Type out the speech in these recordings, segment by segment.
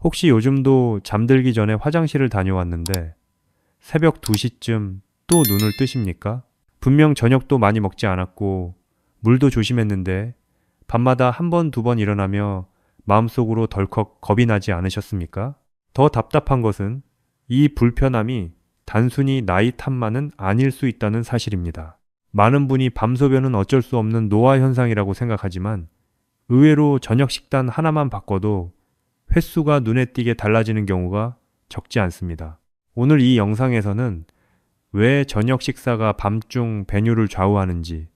혹시 요즘도 잠들기 전에 화장실을 다녀왔는데 새벽 2시쯤 또 눈을 뜨십니까? 분명 저녁도 많이 먹지 않았고 물도 조심했는데 밤마다 한 번, 두 번 일어나며 마음속으로 덜컥 겁이 나지 않으셨습니까? 더 답답한 것은 이 불편함이 단순히 나이 탓만은 아닐 수 있다는 사실입니다. 많은 분이 밤소변은 어쩔 수 없는 노화 현상이라고 생각하지만 의외로 저녁 식단 하나만 바꿔도 횟수가 눈에 띄게 달라지는 경우가 적지 않습니다. 오늘 이 영상에서는 왜 저녁 식사가 밤중 배뇨를 좌우하는지,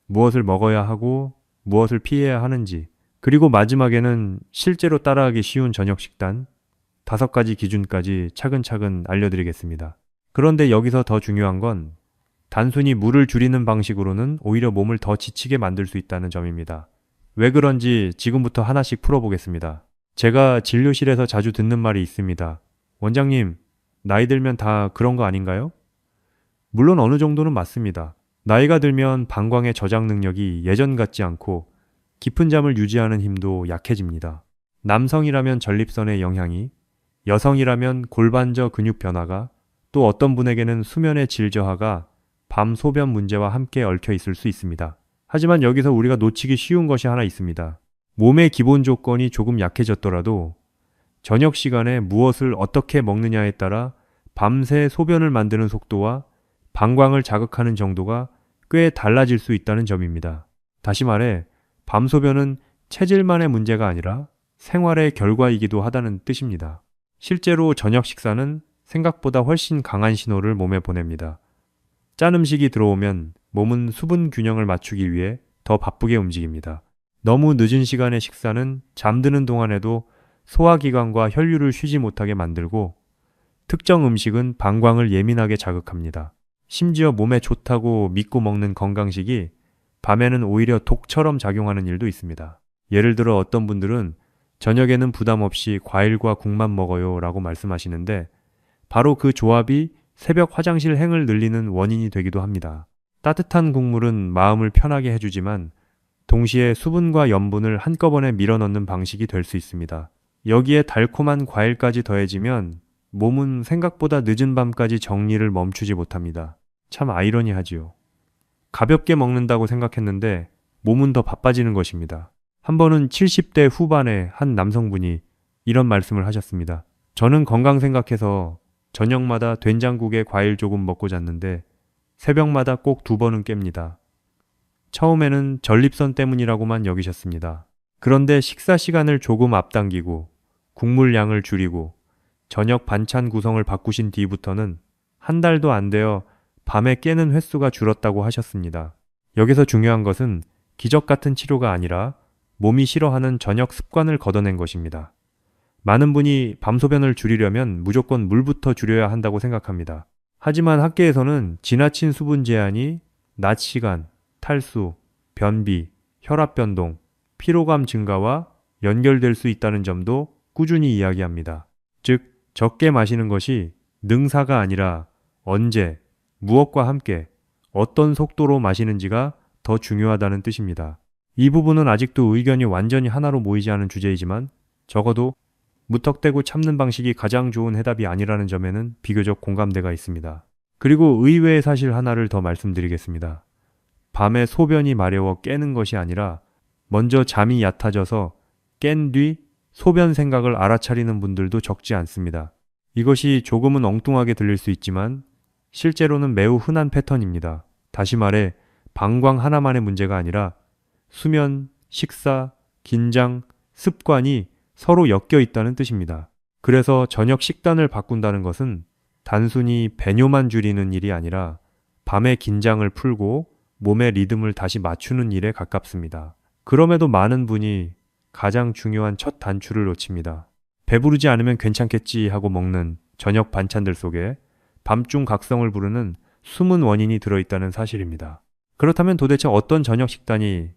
무엇을 먹어야 하고 무엇을 피해야 하는지, 그리고 마지막에는 실제로 따라하기 쉬운 저녁 식단 5가지 기준까지 차근차근 알려드리겠습니다. 그런데 여기서 더 중요한 건 단순히 물을 줄이는 방식으로는 오히려 몸을 더 지치게 만들 수 있다는 점입니다. 왜 그런지 지금부터 하나씩 풀어보겠습니다. 제가 진료실에서 자주 듣는 말이 있습니다. 원장님, 나이 들면 다 그런 거 아닌가요? 물론 어느 정도는 맞습니다. 나이가 들면 방광의 저장 능력이 예전 같지 않고 깊은 잠을 유지하는 힘도 약해집니다. 남성이라면 전립선의 영향이, 여성이라면 골반저 근육 변화가, 또 어떤 분에게는 수면의 질 저하가 밤 소변 문제와 함께 얽혀 있을 수 있습니다. 하지만 여기서 우리가 놓치기 쉬운 것이 하나 있습니다. 몸의 기본 조건이 조금 약해졌더라도 저녁 시간에 무엇을 어떻게 먹느냐에 따라 밤새 소변을 만드는 속도와 방광을 자극하는 정도가 꽤 달라질 수 있다는 점입니다. 다시 말해 밤소변은 체질만의 문제가 아니라 생활의 결과이기도 하다는 뜻입니다. 실제로 저녁 식사는 생각보다 훨씬 강한 신호를 몸에 보냅니다. 짠 음식이 들어오면 몸은 수분 균형을 맞추기 위해 더 바쁘게 움직입니다. 너무 늦은 시간의 식사는 잠드는 동안에도 소화기관과 혈류를 쉬지 못하게 만들고 특정 음식은 방광을 예민하게 자극합니다. 심지어 몸에 좋다고 믿고 먹는 건강식이 밤에는 오히려 독처럼 작용하는 일도 있습니다. 예를 들어 어떤 분들은 저녁에는 부담 없이 과일과 국만 먹어요 라고 말씀하시는데 바로 그 조합이 새벽 화장실 행을 늘리는 원인이 되기도 합니다. 따뜻한 국물은 마음을 편하게 해주지만 동시에 수분과 염분을 한꺼번에 밀어넣는 방식이 될 수 있습니다. 여기에 달콤한 과일까지 더해지면 몸은 생각보다 늦은 밤까지 정리를 멈추지 못합니다. 참 아이러니하지요. 가볍게 먹는다고 생각했는데 몸은 더 바빠지는 것입니다. 한 번은 70대 후반의 한 남성분이 이런 말씀을 하셨습니다. 저는 건강 생각해서 저녁마다 된장국에 과일 조금 먹고 잤는데 새벽마다 꼭 2번은 깹니다. 처음에는 전립선 때문이라고만 여기셨습니다. 그런데 식사 시간을 조금 앞당기고 국물 양을 줄이고 저녁 반찬 구성을 바꾸신 뒤부터는 한 달도 안 되어 밤에 깨는 횟수가 줄었다고 하셨습니다. 여기서 중요한 것은 기적 같은 치료가 아니라 몸이 싫어하는 저녁 습관을 걷어낸 것입니다. 많은 분이 밤소변을 줄이려면 무조건 물부터 줄여야 한다고 생각합니다. 하지만 학계에서는 지나친 수분 제한이 낮 시간, 탈수, 변비, 혈압 변동, 피로감 증가와 연결될 수 있다는 점도 꾸준히 이야기합니다. 즉, 적게 마시는 것이 능사가 아니라 언제, 무엇과 함께, 어떤 속도로 마시는지가 더 중요하다는 뜻입니다. 이 부분은 아직도 의견이 완전히 하나로 모이지 않은 주제이지만 적어도 무턱대고 참는 방식이 가장 좋은 해답이 아니라는 점에는 비교적 공감대가 있습니다. 그리고 의외의 사실 하나를 더 말씀드리겠습니다. 밤에 소변이 마려워 깨는 것이 아니라 먼저 잠이 얕아져서 깬 뒤 소변 생각을 알아차리는 분들도 적지 않습니다. 이것이 조금은 엉뚱하게 들릴 수 있지만 실제로는 매우 흔한 패턴입니다. 다시 말해 방광 하나만의 문제가 아니라 수면, 식사, 긴장, 습관이 서로 엮여 있다는 뜻입니다. 그래서 저녁 식단을 바꾼다는 것은 단순히 배뇨만 줄이는 일이 아니라 밤의 긴장을 풀고 몸의 리듬을 다시 맞추는 일에 가깝습니다. 그럼에도 많은 분이 가장 중요한 첫 단추를 놓칩니다. 배부르지 않으면 괜찮겠지 하고 먹는 저녁 반찬들 속에 밤중 각성을 부르는 숨은 원인이 들어있다는 사실입니다. 그렇다면 도대체 어떤 저녁 식단이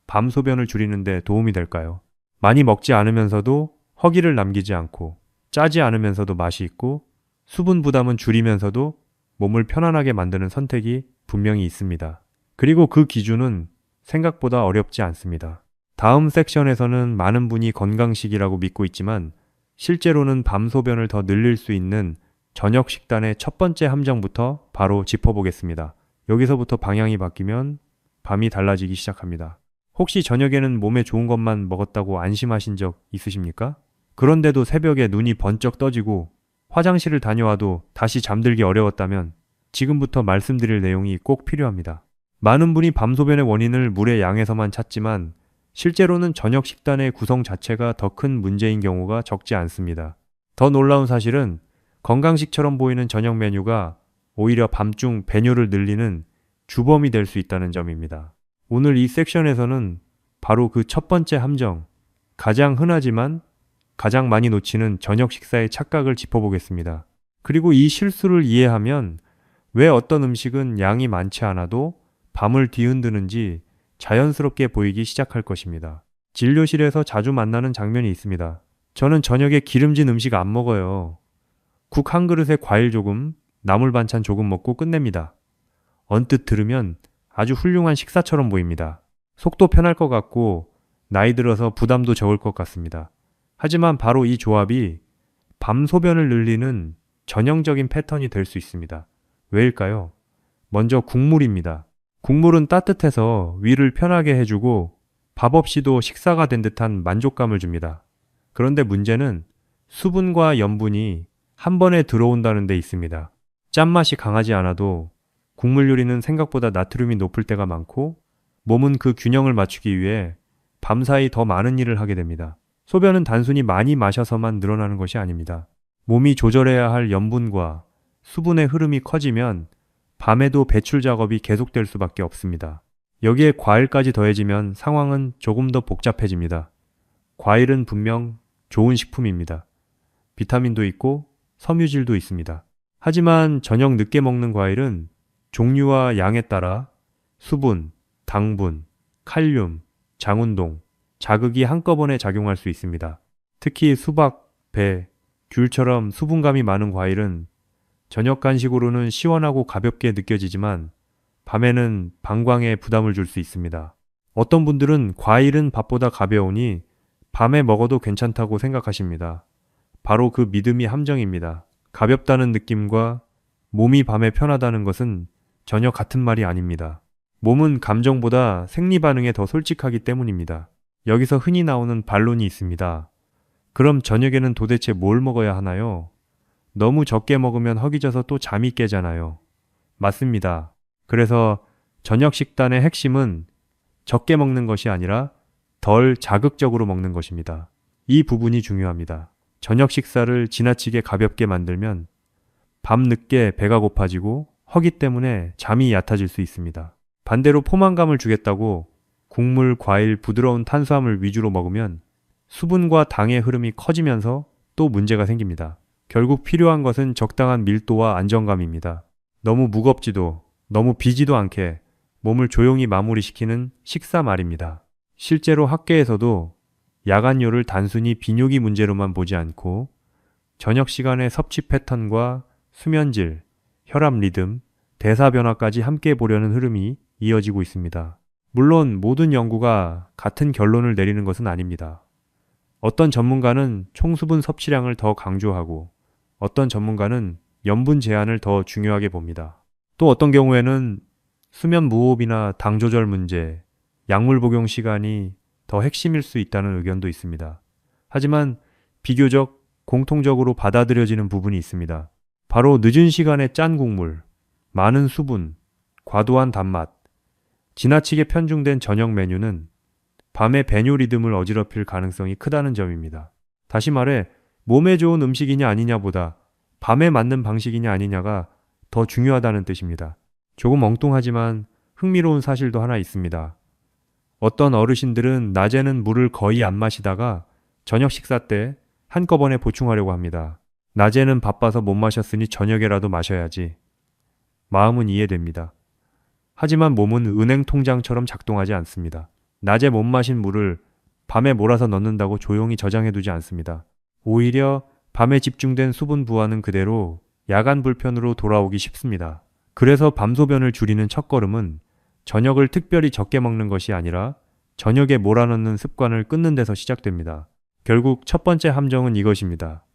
밤 소변을 줄이는 데 도움이 될까요? 많이 먹지 않으면서도 허기를 남기지 않고 짜지 않으면서도 맛이 있고 수분 부담은 줄이면서도 몸을 편안하게 만드는 선택이 분명히 있습니다. 그리고 그 기준은 생각보다 어렵지 않습니다. 다음 섹션에서는 많은 분이 건강식이라고 믿고 있지만 실제로는 밤 소변을 더 늘릴 수 있는 저녁 식단의 첫 번째 함정부터 바로 짚어보겠습니다. 여기서부터 방향이 바뀌면 밤이 달라지기 시작합니다. 혹시 저녁에는 몸에 좋은 것만 먹었다고 안심하신 적 있으십니까? 그런데도 새벽에 눈이 번쩍 떠지고 화장실을 다녀와도 다시 잠들기 어려웠다면 지금부터 말씀드릴 내용이 꼭 필요합니다. 많은 분이 밤소변의 원인을 물의 양에서만 찾지만 실제로는 저녁 식단의 구성 자체가 더 큰 문제인 경우가 적지 않습니다. 더 놀라운 사실은 건강식처럼 보이는 저녁 메뉴가 오히려 밤중 배뇨를 늘리는 주범이 될 수 있다는 점입니다. 오늘 이 섹션에서는 바로 그 첫 번째 함정, 가장 흔하지만 가장 많이 놓치는 저녁 식사의 착각을 짚어보겠습니다. 그리고 이 실수를 이해하면 왜 어떤 음식은 양이 많지 않아도 밤을 뒤흔드는지 자연스럽게 보이기 시작할 것입니다. 진료실에서 자주 만나는 장면이 있습니다. 저는 저녁에 기름진 음식 안 먹어요. 국 한 그릇에 과일 조금, 나물 반찬 조금 먹고 끝냅니다. 언뜻 들으면 아주 훌륭한 식사처럼 보입니다. 속도 편할 것 같고 나이 들어서 부담도 적을 것 같습니다. 하지만 바로 이 조합이 밤 소변을 늘리는 전형적인 패턴이 될 수 있습니다. 왜일까요? 먼저 국물입니다. 국물은 따뜻해서 위를 편하게 해주고 밥 없이도 식사가 된 듯한 만족감을 줍니다. 그런데 문제는 수분과 염분이 한 번에 들어온다는 데 있습니다. 짠맛이 강하지 않아도 국물 요리는 생각보다 나트륨이 높을 때가 많고 몸은 그 균형을 맞추기 위해 밤사이 더 많은 일을 하게 됩니다. 소변은 단순히 많이 마셔서만 늘어나는 것이 아닙니다. 몸이 조절해야 할 염분과 수분의 흐름이 커지면 밤에도 배출 작업이 계속될 수밖에 없습니다. 여기에 과일까지 더해지면 상황은 조금 더 복잡해집니다. 과일은 분명 좋은 식품입니다. 비타민도 있고 섬유질도 있습니다. 하지만 저녁 늦게 먹는 과일은 종류와 양에 따라 수분, 당분, 칼륨, 장운동, 자극이 한꺼번에 작용할 수 있습니다. 특히 수박, 배, 귤처럼 수분감이 많은 과일은 저녁 간식으로는 시원하고 가볍게 느껴지지만 밤에는 방광에 부담을 줄 수 있습니다. 어떤 분들은 과일은 밥보다 가벼우니 밤에 먹어도 괜찮다고 생각하십니다. 바로 그 믿음이 함정입니다. 가볍다는 느낌과 몸이 밤에 편하다는 것은 전혀 같은 말이 아닙니다. 몸은 감정보다 생리 반응에 더 솔직하기 때문입니다. 여기서 흔히 나오는 반론이 있습니다. 그럼 저녁에는 도대체 뭘 먹어야 하나요? 너무 적게 먹으면 허기져서 또 잠이 깨잖아요. 맞습니다. 그래서 저녁 식단의 핵심은 적게 먹는 것이 아니라 덜 자극적으로 먹는 것입니다. 이 부분이 중요합니다. 저녁 식사를 지나치게 가볍게 만들면 밤늦게 배가 고파지고 허기 때문에 잠이 얕아질 수 있습니다. 반대로 포만감을 주겠다고 국물, 과일, 부드러운 탄수화물 위주로 먹으면 수분과 당의 흐름이 커지면서 또 문제가 생깁니다. 결국 필요한 것은 적당한 밀도와 안정감입니다. 너무 무겁지도 너무 비지도 않게 몸을 조용히 마무리시키는 식사 말입니다. 실제로 학계에서도 야간요를 단순히 비뇨기 문제로만 보지 않고 저녁 시간의 섭취 패턴과 수면질, 혈압 리듬, 대사 변화까지 함께 보려는 흐름이 이어지고 있습니다. 물론 모든 연구가 같은 결론을 내리는 것은 아닙니다. 어떤 전문가는 총수분 섭취량을 더 강조하고 어떤 전문가는 염분 제한을 더 중요하게 봅니다. 또 어떤 경우에는 수면 무호흡이나 당 조절 문제, 약물 복용 시간이 더 핵심일 수 있다는 의견도 있습니다. 하지만 비교적 공통적으로 받아들여지는 부분이 있습니다. 바로 늦은 시간에 짠 국물, 많은 수분, 과도한 단맛, 지나치게 편중된 저녁 메뉴는 밤의 배뇨 리듬을 어지럽힐 가능성이 크다는 점입니다. 다시 말해 몸에 좋은 음식이냐 아니냐보다 밤에 맞는 방식이냐 아니냐가 더 중요하다는 뜻입니다. 조금 엉뚱하지만 흥미로운 사실도 하나 있습니다. 어떤 어르신들은 낮에는 물을 거의 안 마시다가 저녁 식사 때 한꺼번에 보충하려고 합니다. 낮에는 바빠서 못 마셨으니 저녁에라도 마셔야지. 마음은 이해됩니다. 하지만 몸은 은행 통장처럼 작동하지 않습니다. 낮에 못 마신 물을 밤에 몰아서 넣는다고 조용히 저장해두지 않습니다. 오히려 밤에 집중된 수분 부하는 그대로 야간 불편으로 돌아오기 쉽습니다. 그래서 밤소변을 줄이는 첫걸음은 저녁을 특별히 적게 먹는 것이 아니라 저녁에 몰아넣는 습관을 끊는 데서 시작됩니다. 결국 첫 번째 함정은 이것입니다.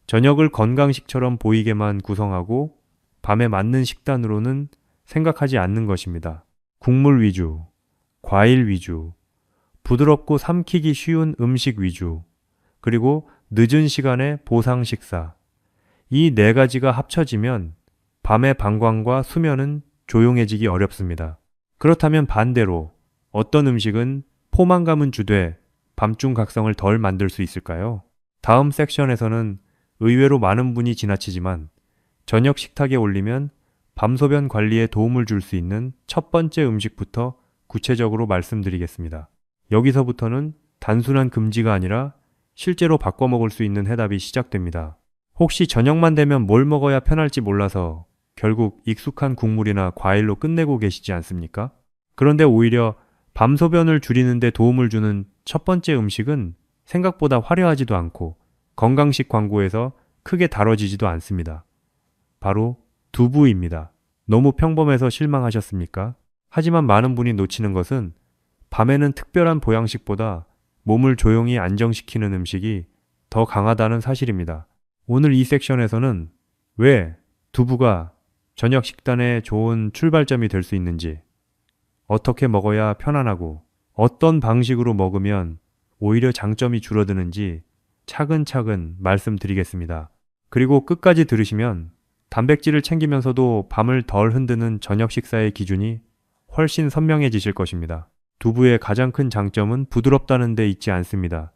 저녁을 건강식처럼 보이게만 구성하고 밤에 맞는 식단으로는 생각하지 않는 것입니다. 국물 위주, 과일 위주, 부드럽고 삼키기 쉬운 음식 위주, 그리고 늦은 시간에 보상 식사. 이 네 가지가 합쳐지면 밤의 방광과 수면은 조용해지기 어렵습니다. 그렇다면 반대로 어떤 음식은 포만감은 주되 밤중 각성을 덜 만들 수 있을까요? 다음 섹션에서는 의외로 많은 분이 지나치지만 저녁 식탁에 올리면 밤소변 관리에 도움을 줄 수 있는 첫 번째 음식부터 구체적으로 말씀드리겠습니다. 여기서부터는 단순한 금지가 아니라 실제로 바꿔 먹을 수 있는 해답이 시작됩니다. 혹시 저녁만 되면 뭘 먹어야 편할지 몰라서 결국 익숙한 국물이나 과일로 끝내고 계시지 않습니까? 그런데 오히려 밤소변을 줄이는 데 도움을 주는 첫 번째 음식은 생각보다 화려하지도 않고 건강식 광고에서 크게 다뤄지지도 않습니다. 바로 두부입니다. 너무 평범해서 실망하셨습니까? 하지만 많은 분이 놓치는 것은 밤에는 특별한 보양식보다 몸을 조용히 안정시키는 음식이 더 강하다는 사실입니다. 오늘 이 섹션에서는 왜 두부가 저녁 식단에 좋은 출발점이 될 수 있는지, 어떻게 먹어야 편안하고 어떤 방식으로 먹으면 오히려 장점이 줄어드는지 차근차근 말씀드리겠습니다. 그리고 끝까지 들으시면 단백질을 챙기면서도 밤을 덜 흔드는 저녁 식사의 기준이 훨씬 선명해지실 것입니다. 두부의 가장 큰 장점은 부드럽다는 데 있지 않습니다.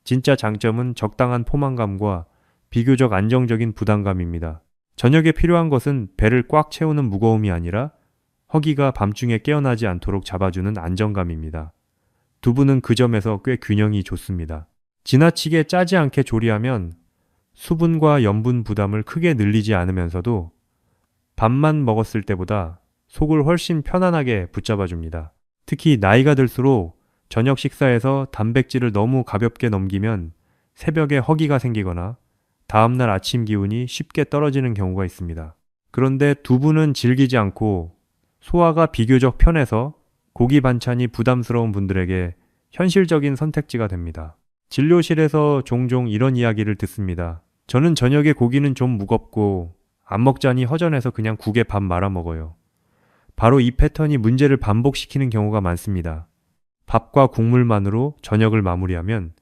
진짜 장점은 적당한 포만감과 비교적 안정적인 부담감입니다. 저녁에 필요한 것은 배를 꽉 채우는 무거움이 아니라 허기가 밤중에 깨어나지 않도록 잡아주는 안정감입니다. 두부는 그 점에서 꽤 균형이 좋습니다. 지나치게 짜지 않게 조리하면 수분과 염분 부담을 크게 늘리지 않으면서도 밥만 먹었을 때보다 속을 훨씬 편안하게 붙잡아줍니다. 특히 나이가 들수록 저녁 식사에서 단백질을 너무 가볍게 넘기면 새벽에 허기가 생기거나 다음날 아침 기운이 쉽게 떨어지는 경우가 있습니다. 그런데 두부는 질기지 않고 소화가 비교적 편해서 고기 반찬이 부담스러운 분들에게 현실적인 선택지가 됩니다. 진료실에서 종종 이런 이야기를 듣습니다. 저는 저녁에 고기는 좀 무겁고 안 먹자니 허전해서 그냥 국에 밥 말아 먹어요. 바로 이 패턴이 문제를 반복시키는 경우가 많습니다. 밥과 국물만으로 저녁을 마무리하면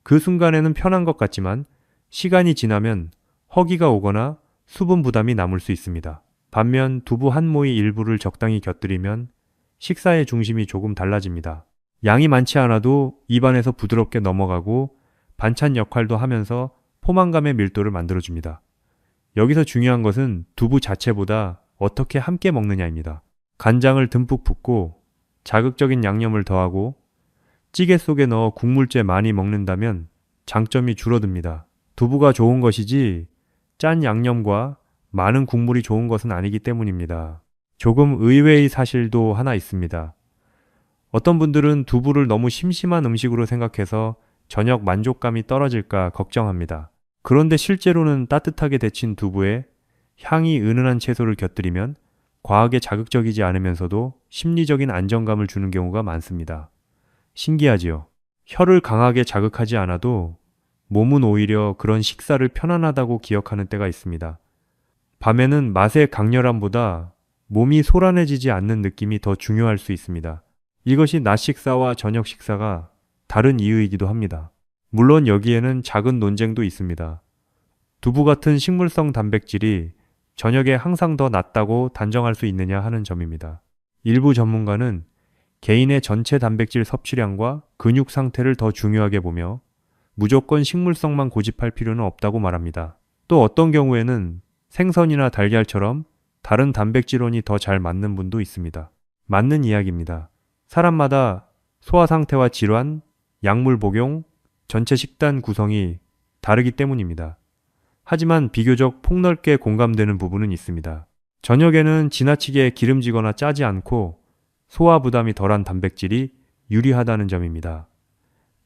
그 순간에는 편한 것 같지만 시간이 지나면 허기가 오거나 수분 부담이 남을 수 있습니다. 반면 두부 한 모이 일부를 적당히 곁들이면 식사의 중심이 조금 달라집니다. 양이 많지 않아도 입안에서 부드럽게 넘어가고 반찬 역할도 하면서 포만감의 밀도를 만들어줍니다. 여기서 중요한 것은 두부 자체보다 어떻게 함께 먹느냐입니다. 간장을 듬뿍 붓고 자극적인 양념을 더하고 찌개 속에 넣어 국물째 많이 먹는다면 장점이 줄어듭니다. 두부가 좋은 것이지 짠 양념과 많은 국물이 좋은 것은 아니기 때문입니다. 조금 의외의 사실도 하나 있습니다. 어떤 분들은 두부를 너무 심심한 음식으로 생각해서 저녁 만족감이 떨어질까 걱정합니다. 그런데 실제로는 따뜻하게 데친 두부에 향이 은은한 채소를 곁들이면 과하게 자극적이지 않으면서도 심리적인 안정감을 주는 경우가 많습니다. 신기하지요? 혀를 강하게 자극하지 않아도 몸은 오히려 그런 식사를 편안하다고 기억하는 때가 있습니다. 밤에는 맛의 강렬함보다 몸이 소란해지지 않는 느낌이 더 중요할 수 있습니다. 이것이 낮 식사와 저녁 식사가 다른 이유이기도 합니다. 물론 여기에는 작은 논쟁도 있습니다. 두부 같은 식물성 단백질이 저녁에 항상 더 낫다고 단정할 수 있느냐 하는 점입니다. 일부 전문가는 개인의 전체 단백질 섭취량과 근육 상태를 더 중요하게 보며 무조건 식물성만 고집할 필요는 없다고 말합니다. 또 어떤 경우에는 생선이나 달걀처럼 다른 단백질원이 더 잘 맞는 분도 있습니다. 맞는 이야기입니다. 사람마다 소화 상태와 질환, 약물 복용, 전체 식단 구성이 다르기 때문입니다. 하지만 비교적 폭넓게 공감되는 부분은 있습니다. 저녁에는 지나치게 기름지거나 짜지 않고 소화 부담이 덜한 단백질이 유리하다는 점입니다.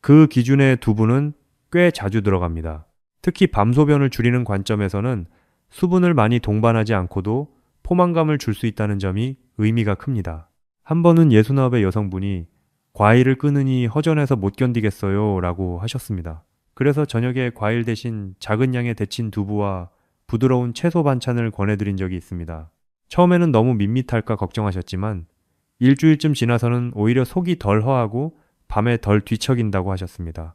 그 기준의 두부는 꽤 자주 들어갑니다. 특히 밤소변을 줄이는 관점에서는 수분을 많이 동반하지 않고도 포만감을 줄 수 있다는 점이 의미가 큽니다. 한 번은 69의 여성분이 과일을 끊으니 허전해서 못 견디겠어요 라고 하셨습니다. 그래서 저녁에 과일 대신 작은 양의 데친 두부와 부드러운 채소 반찬을 권해드린 적이 있습니다. 처음에는 너무 밋밋할까 걱정하셨지만 일주일쯤 지나서는 오히려 속이 덜 허하고 밤에 덜 뒤척인다고 하셨습니다.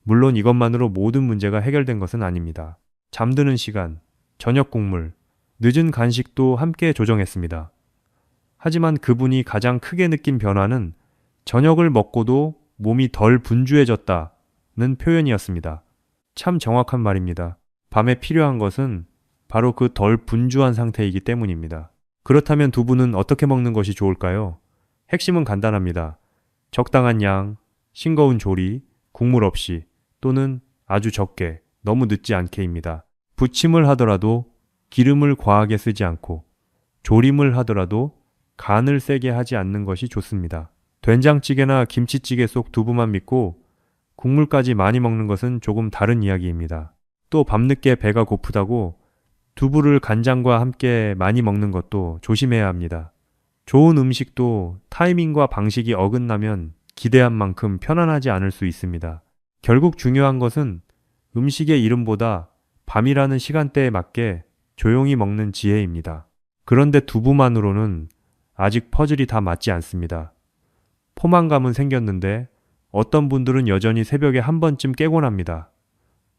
물론 이것만으로 모든 문제가 해결된 것은 아닙니다. 잠드는 시간, 저녁 국물, 늦은 간식도 함께 조정했습니다. 하지만 그분이 가장 크게 느낀 변화는 저녁을 먹고도 몸이 덜 분주해졌다는 표현이었습니다. 참 정확한 말입니다. 밤에 필요한 것은 바로 그 덜 분주한 상태이기 때문입니다. 그렇다면 두부는 어떻게 먹는 것이 좋을까요? 핵심은 간단합니다. 적당한 양, 싱거운 조리, 국물 없이 또는 아주 적게, 너무 늦지 않게입니다. 부침을 하더라도 기름을 과하게 쓰지 않고 조림을 하더라도 간을 세게 하지 않는 것이 좋습니다. 된장찌개나 김치찌개 속 두부만 믿고 국물까지 많이 먹는 것은 조금 다른 이야기입니다. 또 밤늦게 배가 고프다고 두부를 간장과 함께 많이 먹는 것도 조심해야 합니다. 좋은 음식도 타이밍과 방식이 어긋나면 기대한 만큼 편안하지 않을 수 있습니다. 결국 중요한 것은 음식의 이름보다 밤이라는 시간대에 맞게 조용히 먹는 지혜입니다. 그런데 두부만으로는 아직 퍼즐이 다 맞지 않습니다. 포만감은 생겼는데 어떤 분들은 여전히 새벽에 한 번쯤 깨곤 합니다.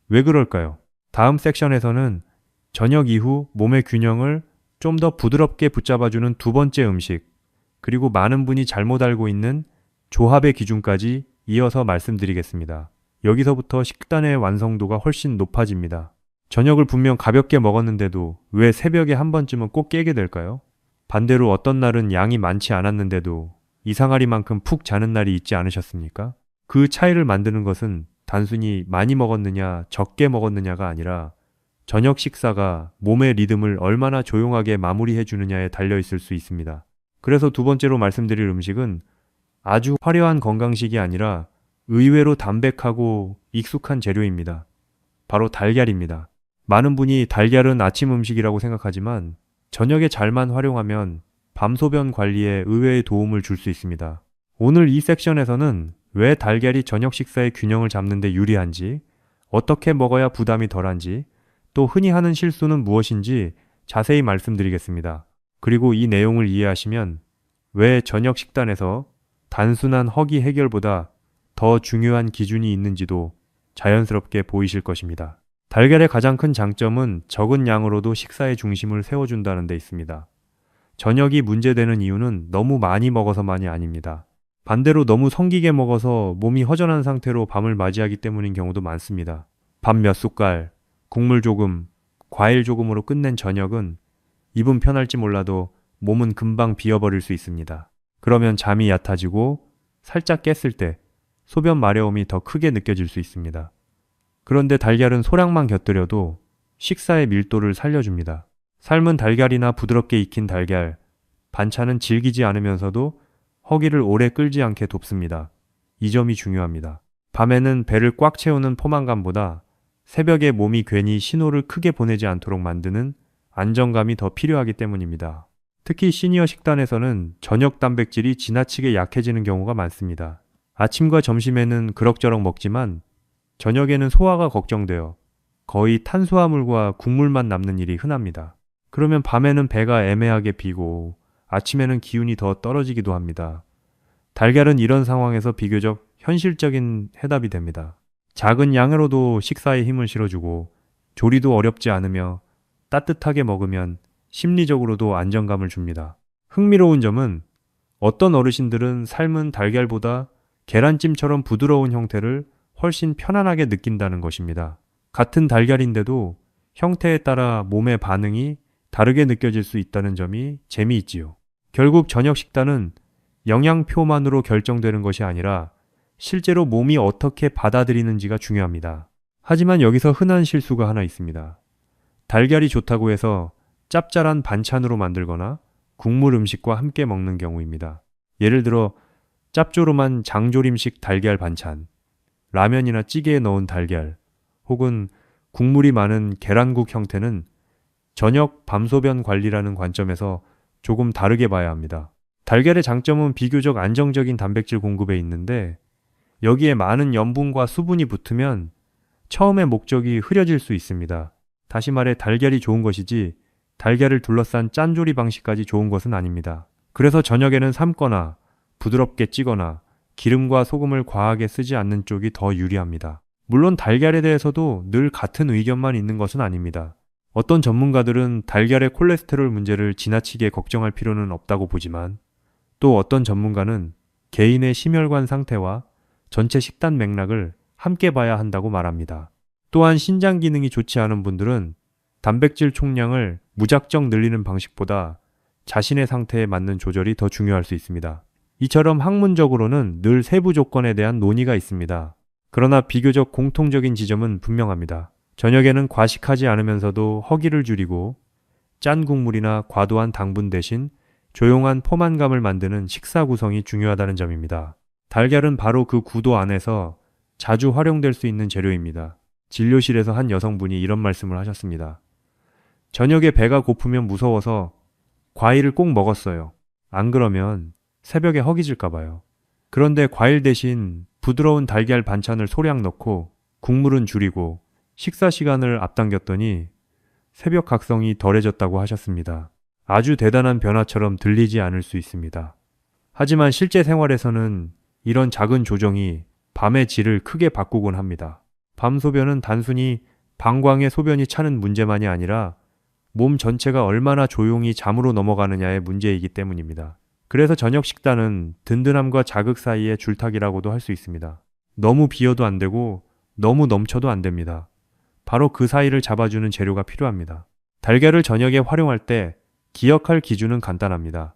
왜 그럴까요? 다음 섹션에서는 저녁 이후 몸의 균형을 좀 더 부드럽게 붙잡아주는 두 번째 음식, 그리고 많은 분이 잘못 알고 있는 조합의 기준까지 이어서 말씀드리겠습니다. 여기서부터 식단의 완성도가 훨씬 높아집니다. 저녁을 분명 가볍게 먹었는데도 왜 새벽에 한 번쯤은 꼭 깨게 될까요? 반대로 어떤 날은 양이 많지 않았는데도 이상하리만큼 푹 자는 날이 있지 않으셨습니까? 그 차이를 만드는 것은 단순히 많이 먹었느냐 적게 먹었느냐가 아니라 저녁 식사가 몸의 리듬을 얼마나 조용하게 마무리해 주느냐에 달려 있을 수 있습니다. 그래서 두 번째로 말씀드릴 음식은 아주 화려한 건강식이 아니라 의외로 담백하고 익숙한 재료입니다. 바로 달걀입니다. 많은 분이 달걀은 아침 음식이라고 생각하지만 저녁에 잘만 활용하면 밤소변 관리에 의외의 도움을 줄 수 있습니다. 오늘 이 섹션에서는 왜 달걀이 저녁 식사의 균형을 잡는 데 유리한지, 어떻게 먹어야 부담이 덜한지, 또 흔히 하는 실수는 무엇인지 자세히 말씀드리겠습니다. 그리고 이 내용을 이해하시면 왜 저녁 식단에서 단순한 허기 해결보다 더 중요한 기준이 있는지도 자연스럽게 보이실 것입니다. 달걀의 가장 큰 장점은 적은 양으로도 식사의 중심을 세워준다는 데 있습니다. 저녁이 문제되는 이유는 너무 많이 먹어서만이 아닙니다. 반대로 너무 성기게 먹어서 몸이 허전한 상태로 밤을 맞이하기 때문인 경우도 많습니다. 밥 몇 숟갈, 국물 조금, 과일 조금으로 끝낸 저녁은 입은 편할지 몰라도 몸은 금방 비어버릴 수 있습니다. 그러면 잠이 얕아지고 살짝 깼을 때 소변 마려움이 더 크게 느껴질 수 있습니다. 그런데 달걀은 소량만 곁들여도 식사의 밀도를 살려줍니다. 삶은 달걀이나 부드럽게 익힌 달걀, 반찬은 질기지 않으면서도 허기를 오래 끌지 않게 돕습니다. 이 점이 중요합니다. 밤에는 배를 꽉 채우는 포만감보다 새벽에 몸이 괜히 신호를 크게 보내지 않도록 만드는 안정감이 더 필요하기 때문입니다. 특히 시니어 식단에서는 저녁 단백질이 지나치게 약해지는 경우가 많습니다. 아침과 점심에는 그럭저럭 먹지만 저녁에는 소화가 걱정되어 거의 탄수화물과 국물만 남는 일이 흔합니다. 그러면 밤에는 배가 애매하게 비고 아침에는 기운이 더 떨어지기도 합니다. 달걀은 이런 상황에서 비교적 현실적인 해답이 됩니다. 작은 양으로도 식사에 힘을 실어주고 조리도 어렵지 않으며 따뜻하게 먹으면 심리적으로도 안정감을 줍니다. 흥미로운 점은 어떤 어르신들은 삶은 달걀보다 계란찜처럼 부드러운 형태를 훨씬 편안하게 느낀다는 것입니다. 같은 달걀인데도 형태에 따라 몸의 반응이 다르게 느껴질 수 있다는 점이 재미있지요. 결국 저녁 식단은 영양표만으로 결정되는 것이 아니라 실제로 몸이 어떻게 받아들이는지가 중요합니다. 하지만 여기서 흔한 실수가 하나 있습니다. 달걀이 좋다고 해서 짭짤한 반찬으로 만들거나 국물 음식과 함께 먹는 경우입니다. 예를 들어 짭조름한 장조림식 달걀 반찬, 라면이나 찌개에 넣은 달걀, 혹은 국물이 많은 계란국 형태는 저녁 밤소변 관리라는 관점에서 조금 다르게 봐야 합니다. 달걀의 장점은 비교적 안정적인 단백질 공급에 있는데 여기에 많은 염분과 수분이 붙으면 처음의 목적이 흐려질 수 있습니다. 다시 말해 달걀이 좋은 것이지 달걀을 둘러싼 짠조리 방식까지 좋은 것은 아닙니다. 그래서 저녁에는 삶거나 부드럽게 찌거나 기름과 소금을 과하게 쓰지 않는 쪽이 더 유리합니다. 물론 달걀에 대해서도 늘 같은 의견만 있는 것은 아닙니다. 어떤 전문가들은 달걀의 콜레스테롤 문제를 지나치게 걱정할 필요는 없다고 보지만 또 어떤 전문가는 개인의 심혈관 상태와 전체 식단 맥락을 함께 봐야 한다고 말합니다. 또한 신장 기능이 좋지 않은 분들은 단백질 총량을 무작정 늘리는 방식보다 자신의 상태에 맞는 조절이 더 중요할 수 있습니다. 이처럼 학문적으로는 늘 세부 조건에 대한 논의가 있습니다. 그러나 비교적 공통적인 지점은 분명합니다. 저녁에는 과식하지 않으면서도 허기를 줄이고 짠 국물이나 과도한 당분 대신 조용한 포만감을 만드는 식사 구성이 중요하다는 점입니다. 달걀은 바로 그 구도 안에서 자주 활용될 수 있는 재료입니다. 진료실에서 한 여성분이 이런 말씀을 하셨습니다. 저녁에 배가 고프면 무서워서 과일을 꼭 먹었어요. 안 그러면 새벽에 허기질까 봐요. 그런데 과일 대신 부드러운 달걀 반찬을 소량 넣고 국물은 줄이고 식사 시간을 앞당겼더니 새벽 각성이 덜해졌다고 하셨습니다. 아주 대단한 변화처럼 들리지 않을 수 있습니다. 하지만 실제 생활에서는 이런 작은 조정이 밤의 질을 크게 바꾸곤 합니다. 밤 소변은 단순히 방광의 소변이 차는 문제만이 아니라 몸 전체가 얼마나 조용히 잠으로 넘어가느냐의 문제이기 때문입니다. 그래서 저녁 식단은 든든함과 자극 사이의 줄타기라고도 할 수 있습니다. 너무 비어도 안 되고 너무 넘쳐도 안 됩니다. 바로 그 사이를 잡아주는 재료가 필요합니다. 달걀을 저녁에 활용할 때 기억할 기준은 간단합니다.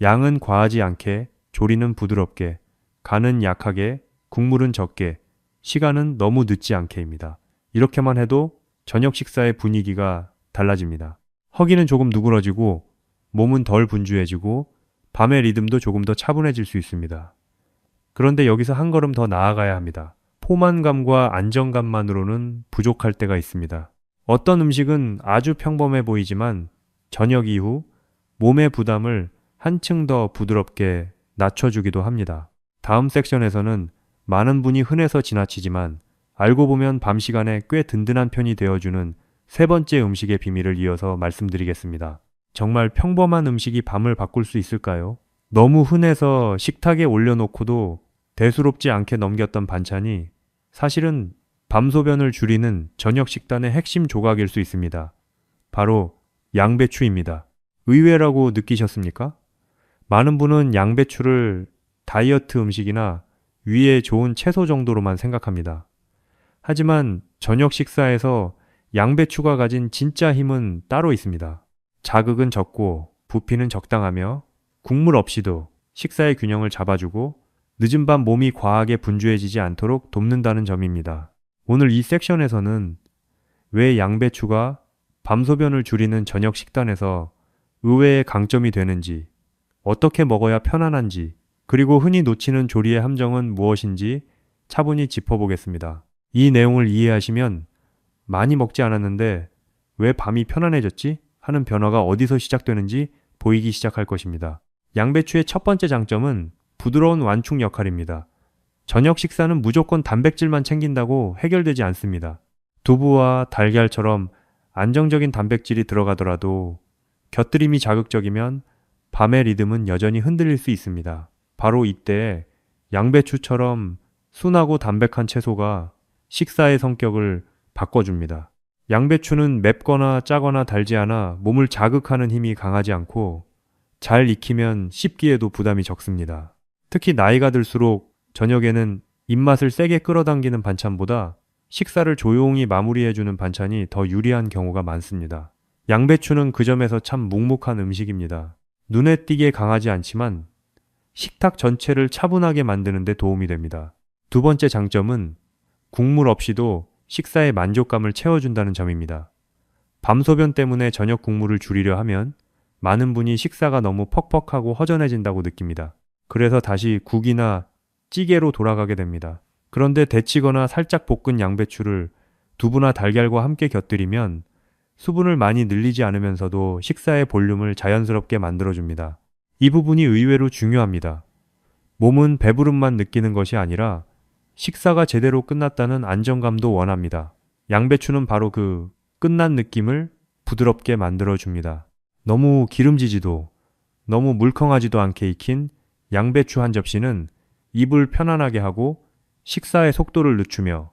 양은 과하지 않게, 조리는 부드럽게, 간은 약하게, 국물은 적게, 시간은 너무 늦지 않게입니다. 이렇게만 해도 저녁 식사의 분위기가 달라집니다. 허기는 조금 누그러지고 몸은 덜 분주해지고 밤의 리듬도 조금 더 차분해질 수 있습니다. 그런데 여기서 한 걸음 더 나아가야 합니다. 포만감과 안정감만으로는 부족할 때가 있습니다. 어떤 음식은 아주 평범해 보이지만 저녁 이후 몸의 부담을 한층 더 부드럽게 낮춰주기도 합니다. 다음 섹션에서는 많은 분이 흔해서 지나치지만 알고 보면 밤 시간에 꽤 든든한 편이 되어주는 세 번째 음식의 비밀을 이어서 말씀드리겠습니다. 정말 평범한 음식이 밤을 바꿀 수 있을까요? 너무 흔해서 식탁에 올려놓고도 대수롭지 않게 넘겼던 반찬이 사실은 밤소변을 줄이는 저녁 식단의 핵심 조각일 수 있습니다. 바로 양배추입니다. 의외라고 느끼셨습니까? 많은 분은 양배추를 다이어트 음식이나 위에 좋은 채소 정도로만 생각합니다. 하지만 저녁 식사에서 양배추가 가진 진짜 힘은 따로 있습니다. 자극은 적고 부피는 적당하며 국물 없이도 식사의 균형을 잡아주고 늦은 밤 몸이 과하게 분주해지지 않도록 돕는다는 점입니다. 오늘 이 섹션에서는 왜 양배추가 밤소변을 줄이는 저녁 식단에서 의외의 강점이 되는지, 어떻게 먹어야 편안한지, 그리고 흔히 놓치는 조리의 함정은 무엇인지 차분히 짚어보겠습니다. 이 내용을 이해하시면 많이 먹지 않았는데 왜 밤이 편안해졌지? 하는 변화가 어디서 시작되는지 보이기 시작할 것입니다. 양배추의 첫 번째 장점은 부드러운 완충 역할입니다. 저녁 식사는 무조건 단백질만 챙긴다고 해결되지 않습니다. 두부와 달걀처럼 안정적인 단백질이 들어가더라도 곁들임이 자극적이면 밤의 리듬은 여전히 흔들릴 수 있습니다. 바로 이때 양배추처럼 순하고 담백한 채소가 식사의 성격을 바꿔줍니다. 양배추는 맵거나 짜거나 달지 않아 몸을 자극하는 힘이 강하지 않고 잘 익히면 씹기에도 부담이 적습니다. 특히 나이가 들수록 저녁에는 입맛을 세게 끌어당기는 반찬보다 식사를 조용히 마무리해주는 반찬이 더 유리한 경우가 많습니다. 양배추는 그 점에서 참 묵묵한 음식입니다. 눈에 띄게 강하지 않지만 식탁 전체를 차분하게 만드는 데 도움이 됩니다. 두 번째 장점은 국물 없이도 식사의 만족감을 채워준다는 점입니다. 밤소변 때문에 저녁 국물을 줄이려 하면 많은 분이 식사가 너무 퍽퍽하고 허전해진다고 느낍니다. 그래서 다시 국이나 찌개로 돌아가게 됩니다. 그런데 데치거나 살짝 볶은 양배추를 두부나 달걀과 함께 곁들이면 수분을 많이 늘리지 않으면서도 식사의 볼륨을 자연스럽게 만들어줍니다. 이 부분이 의외로 중요합니다. 몸은 배부름만 느끼는 것이 아니라 식사가 제대로 끝났다는 안정감도 원합니다. 양배추는 바로 그 끝난 느낌을 부드럽게 만들어줍니다. 너무 기름지지도 너무 물컹하지도 않게 익힌 양배추 한 접시는 입을 편안하게 하고 식사의 속도를 늦추며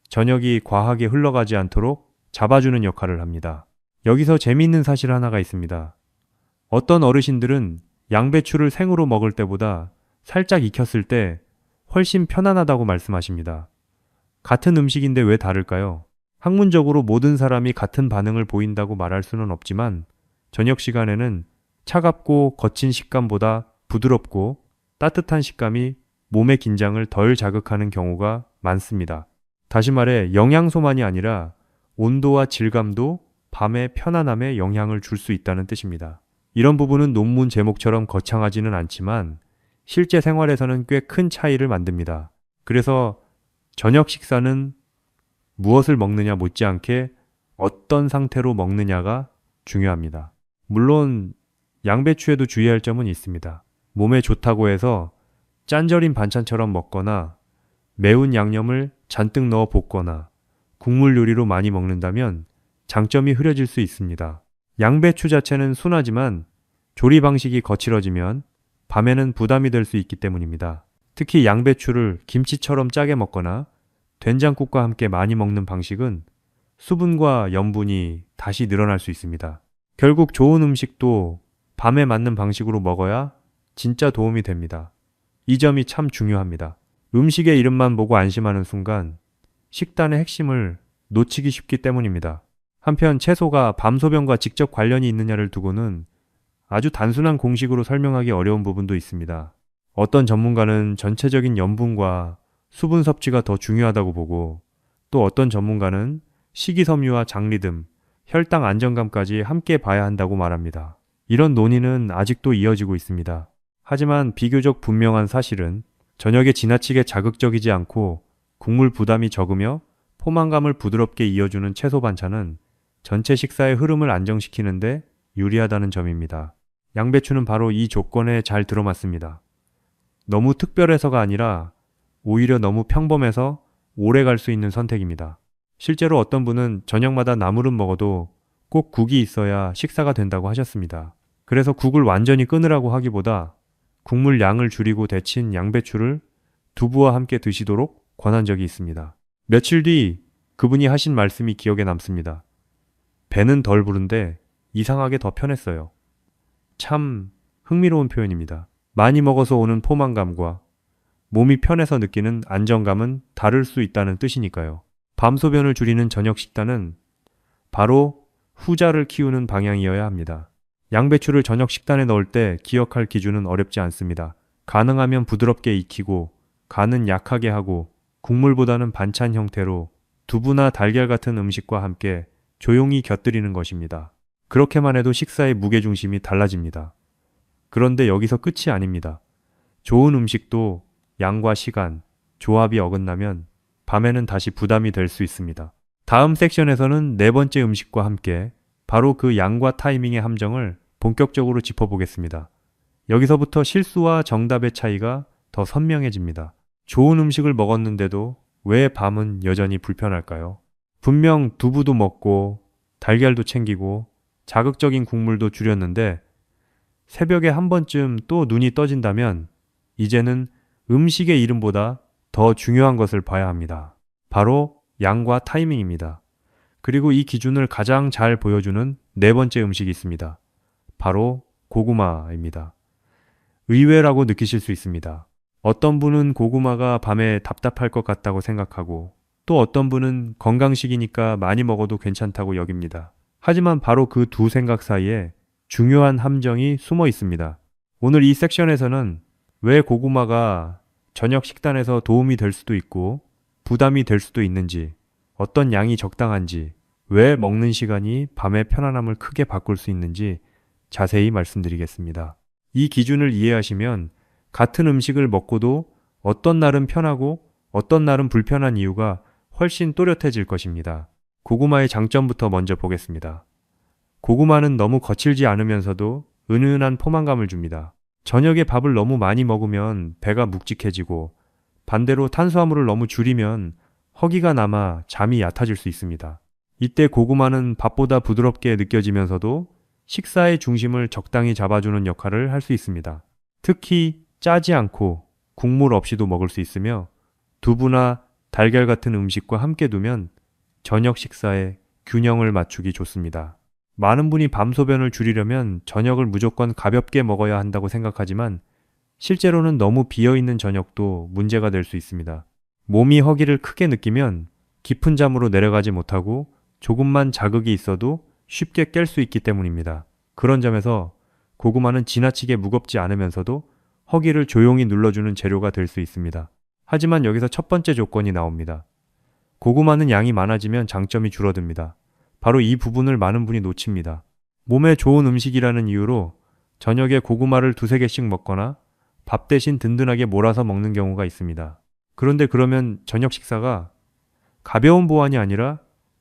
저녁이 과하게 흘러가지 않도록 잡아주는 역할을 합니다. 여기서 재미있는 사실 하나가 있습니다. 어떤 어르신들은 양배추를 생으로 먹을 때보다 살짝 익혔을 때 훨씬 편안하다고 말씀하십니다. 같은 음식인데 왜 다를까요? 학문적으로 모든 사람이 같은 반응을 보인다고 말할 수는 없지만 저녁 시간에는 차갑고 거친 식감보다 부드럽고 따뜻한 식감이 몸의 긴장을 덜 자극하는 경우가 많습니다. 다시 말해 영양소만이 아니라 온도와 질감도 밤의 편안함에 영향을 줄 수 있다는 뜻입니다. 이런 부분은 논문 제목처럼 거창하지는 않지만 실제 생활에서는 꽤 큰 차이를 만듭니다. 그래서 저녁 식사는 무엇을 먹느냐 못지않게 어떤 상태로 먹느냐가 중요합니다. 물론 양배추에도 주의할 점은 있습니다. 몸에 좋다고 해서 짠절인 반찬처럼 먹거나 매운 양념을 잔뜩 넣어 볶거나 국물 요리로 많이 먹는다면 장점이 흐려질 수 있습니다. 양배추 자체는 순하지만 조리 방식이 거칠어지면 밤에는 부담이 될 수 있기 때문입니다. 특히 양배추를 김치처럼 짜게 먹거나 된장국과 함께 많이 먹는 방식은 수분과 염분이 다시 늘어날 수 있습니다. 결국 좋은 음식도 밤에 맞는 방식으로 먹어야 진짜 도움이 됩니다. 이 점이 참 중요합니다. 음식의 이름만 보고 안심하는 순간 식단의 핵심을 놓치기 쉽기 때문입니다. 한편 채소가 밤소변과 직접 관련이 있느냐를 두고는 아주 단순한 공식으로 설명하기 어려운 부분도 있습니다. 어떤 전문가는 전체적인 염분과 수분 섭취가 더 중요하다고 보고 또 어떤 전문가는 식이섬유와 장리듬, 혈당 안정감까지 함께 봐야 한다고 말합니다. 이런 논의는 아직도 이어지고 있습니다. 하지만 비교적 분명한 사실은 저녁에 지나치게 자극적이지 않고 국물 부담이 적으며 포만감을 부드럽게 이어주는 채소 반찬은 전체 식사의 흐름을 안정시키는데 유리하다는 점입니다. 양배추는 바로 이 조건에 잘 들어맞습니다. 너무 특별해서가 아니라 오히려 너무 평범해서 오래 갈 수 있는 선택입니다. 실제로 어떤 분은 저녁마다 나물은 먹어도 꼭 국이 있어야 식사가 된다고 하셨습니다. 그래서 국을 완전히 끊으라고 하기보다 국물 양을 줄이고 데친 양배추를 두부와 함께 드시도록 권한 적이 있습니다. 며칠 뒤 그분이 하신 말씀이 기억에 남습니다. 배는 덜 부른데 이상하게 더 편했어요. 참 흥미로운 표현입니다. 많이 먹어서 오는 포만감과 몸이 편해서 느끼는 안정감은 다를 수 있다는 뜻이니까요. 밤소변을 줄이는 저녁 식단은 바로 후자를 키우는 방향이어야 합니다. 양배추를 저녁 식단에 넣을 때 기억할 기준은 어렵지 않습니다. 가능하면 부드럽게 익히고 간은 약하게 하고 국물보다는 반찬 형태로 두부나 달걀 같은 음식과 함께 조용히 곁들이는 것입니다. 그렇게만 해도 식사의 무게중심이 달라집니다. 그런데 여기서 끝이 아닙니다. 좋은 음식도 양과 시간, 조합이 어긋나면 밤에는 다시 부담이 될 수 있습니다. 다음 섹션에서는 네 번째 음식과 함께 바로 그 양과 타이밍의 함정을 본격적으로 짚어보겠습니다. 여기서부터 실수와 정답의 차이가 더 선명해집니다. 좋은 음식을 먹었는데도 왜 밤은 여전히 불편할까요? 분명 두부도 먹고 달걀도 챙기고 자극적인 국물도 줄였는데 새벽에 한 번쯤 또 눈이 떠진다면 이제는 음식의 이름보다 더 중요한 것을 봐야 합니다. 바로 양과 타이밍입니다. 그리고 이 기준을 가장 잘 보여주는 네 번째 음식이 있습니다. 바로 고구마입니다. 의외라고 느끼실 수 있습니다. 어떤 분은 고구마가 밤에 답답할 것 같다고 생각하고 또 어떤 분은 건강식이니까 많이 먹어도 괜찮다고 여깁니다. 하지만 바로 그 두 생각 사이에 중요한 함정이 숨어 있습니다. 오늘 이 섹션에서는 왜 고구마가 저녁 식단에서 도움이 될 수도 있고 부담이 될 수도 있는지, 어떤 양이 적당한지, 왜 먹는 시간이 밤의 편안함을 크게 바꿀 수 있는지 자세히 말씀드리겠습니다. 이 기준을 이해하시면 같은 음식을 먹고도 어떤 날은 편하고 어떤 날은 불편한 이유가 훨씬 또렷해질 것입니다. 고구마의 장점부터 먼저 보겠습니다. 고구마는 너무 거칠지 않으면서도 은은한 포만감을 줍니다. 저녁에 밥을 너무 많이 먹으면 배가 묵직해지고 반대로 탄수화물을 너무 줄이면 허기가 남아 잠이 얕아질 수 있습니다. 이때 고구마는 밥보다 부드럽게 느껴지면서도 식사의 중심을 적당히 잡아주는 역할을 할 수 있습니다. 특히 짜지 않고 국물 없이도 먹을 수 있으며 두부나 달걀 같은 음식과 함께 두면 저녁 식사에 균형을 맞추기 좋습니다. 많은 분이 밤소변을 줄이려면 저녁을 무조건 가볍게 먹어야 한다고 생각하지만 실제로는 너무 비어있는 저녁도 문제가 될 수 있습니다. 몸이 허기를 크게 느끼면 깊은 잠으로 내려가지 못하고 조금만 자극이 있어도 쉽게 깰 수 있기 때문입니다. 그런 점에서 고구마는 지나치게 무겁지 않으면서도 허기를 조용히 눌러주는 재료가 될 수 있습니다. 하지만 여기서 첫 번째 조건이 나옵니다. 고구마는 양이 많아지면 장점이 줄어듭니다. 바로 이 부분을 많은 분이 놓칩니다. 몸에 좋은 음식이라는 이유로 저녁에 고구마를 두세 개씩 먹거나 밥 대신 든든하게 몰아서 먹는 경우가 있습니다. 그런데 그러면 저녁 식사가 가벼운 보완이 아니라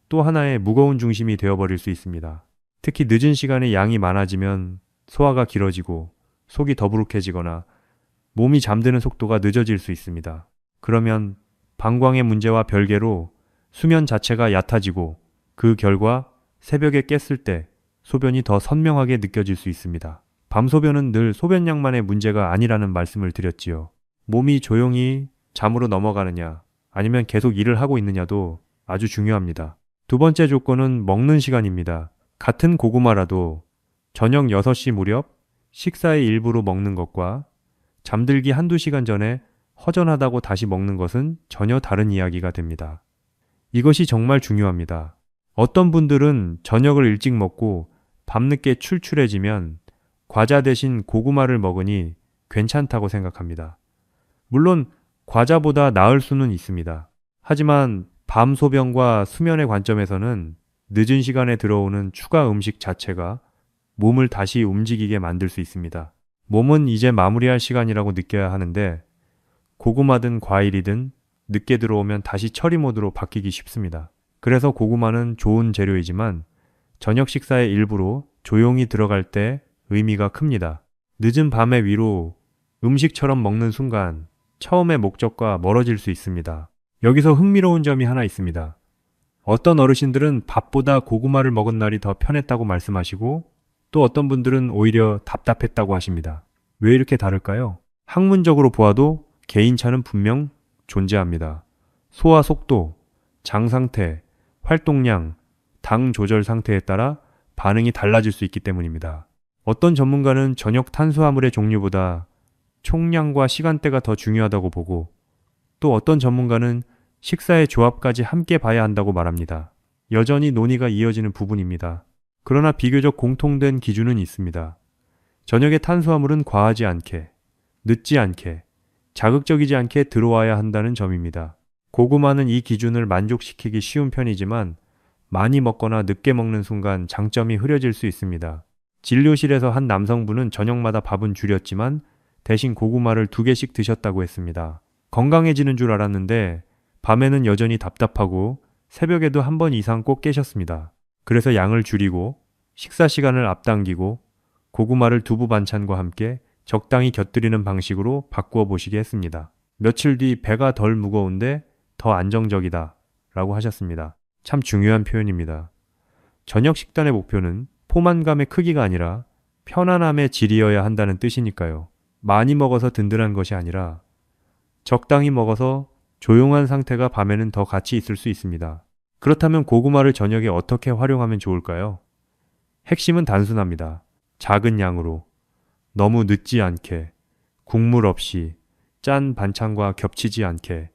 또 하나의 무거운 중심이 되어버릴 수 있습니다. 특히 늦은 시간에 양이 많아지면 소화가 길어지고 속이 더부룩해지거나 몸이 잠드는 속도가 늦어질 수 있습니다. 그러면 방광의 문제와 별개로 수면 자체가 얕아지고 그 결과 새벽에 깼을 때 소변이 더 선명하게 느껴질 수 있습니다. 밤소변은 늘 소변량만의 문제가 아니라는 말씀을 드렸지요. 몸이 조용히 잠으로 넘어가느냐 아니면 계속 일을 하고 있느냐도 아주 중요합니다. 두 번째 조건은 먹는 시간입니다. 같은 고구마라도 저녁 6시 무렵 식사의 일부로 먹는 것과 잠들기 한두 시간 전에 허전하다고 다시 먹는 것은 전혀 다른 이야기가 됩니다. 이것이 정말 중요합니다. 어떤 분들은 저녁을 일찍 먹고 밤늦게 출출해지면 과자 대신 고구마를 먹으니 괜찮다고 생각합니다. 물론 과자보다 나을 수는 있습니다. 하지만 밤 소변과 수면의 관점에서는 늦은 시간에 들어오는 추가 음식 자체가 몸을 다시 움직이게 만들 수 있습니다. 몸은 이제 마무리할 시간이라고 느껴야 하는데 고구마든 과일이든 늦게 들어오면 다시 처리 모드로 바뀌기 쉽습니다. 그래서 고구마는 좋은 재료이지만 저녁 식사의 일부로 조용히 들어갈 때 의미가 큽니다. 늦은 밤의 위로 음식처럼 먹는 순간 처음의 목적과 멀어질 수 있습니다. 여기서 흥미로운 점이 하나 있습니다. 어떤 어르신들은 밥보다 고구마를 먹은 날이 더 편했다고 말씀하시고 또 어떤 분들은 오히려 답답했다고 하십니다. 왜 이렇게 다를까요? 학문적으로 보아도 개인차는 분명 존재합니다. 소화 속도, 장 상태, 활동량, 당 조절 상태에 따라 반응이 달라질 수 있기 때문입니다. 어떤 전문가는 저녁 탄수화물의 종류보다 총량과 시간대가 더 중요하다고 보고 또 어떤 전문가는 식사의 조합까지 함께 봐야 한다고 말합니다. 여전히 논의가 이어지는 부분입니다. 그러나 비교적 공통된 기준은 있습니다. 저녁에 탄수화물은 과하지 않게, 늦지 않게, 자극적이지 않게 들어와야 한다는 점입니다. 고구마는 이 기준을 만족시키기 쉬운 편이지만 많이 먹거나 늦게 먹는 순간 장점이 흐려질 수 있습니다. 진료실에서 한 남성분은 저녁마다 밥은 줄였지만 대신 고구마를 2개씩 드셨다고 했습니다. 건강해지는 줄 알았는데 밤에는 여전히 답답하고 새벽에도 한 번 이상 꼭 깨셨습니다. 그래서 양을 줄이고 식사 시간을 앞당기고 고구마를 두부 반찬과 함께 적당히 곁들이는 방식으로 바꾸어 보시게 했습니다. 며칠 뒤 배가 덜 무거운데 더 안정적이다 라고 하셨습니다. 참 중요한 표현입니다. 저녁 식단의 목표는 포만감의 크기가 아니라 편안함의 질이어야 한다는 뜻이니까요. 많이 먹어서 든든한 것이 아니라 적당히 먹어서 조용한 상태가 밤에는 더 같이 있을 수 있습니다. 그렇다면 고구마를 저녁에 어떻게 활용하면 좋을까요? 핵심은 단순합니다. 작은 양으로, 너무 늦지 않게, 국물 없이, 짠 반찬과 겹치지 않게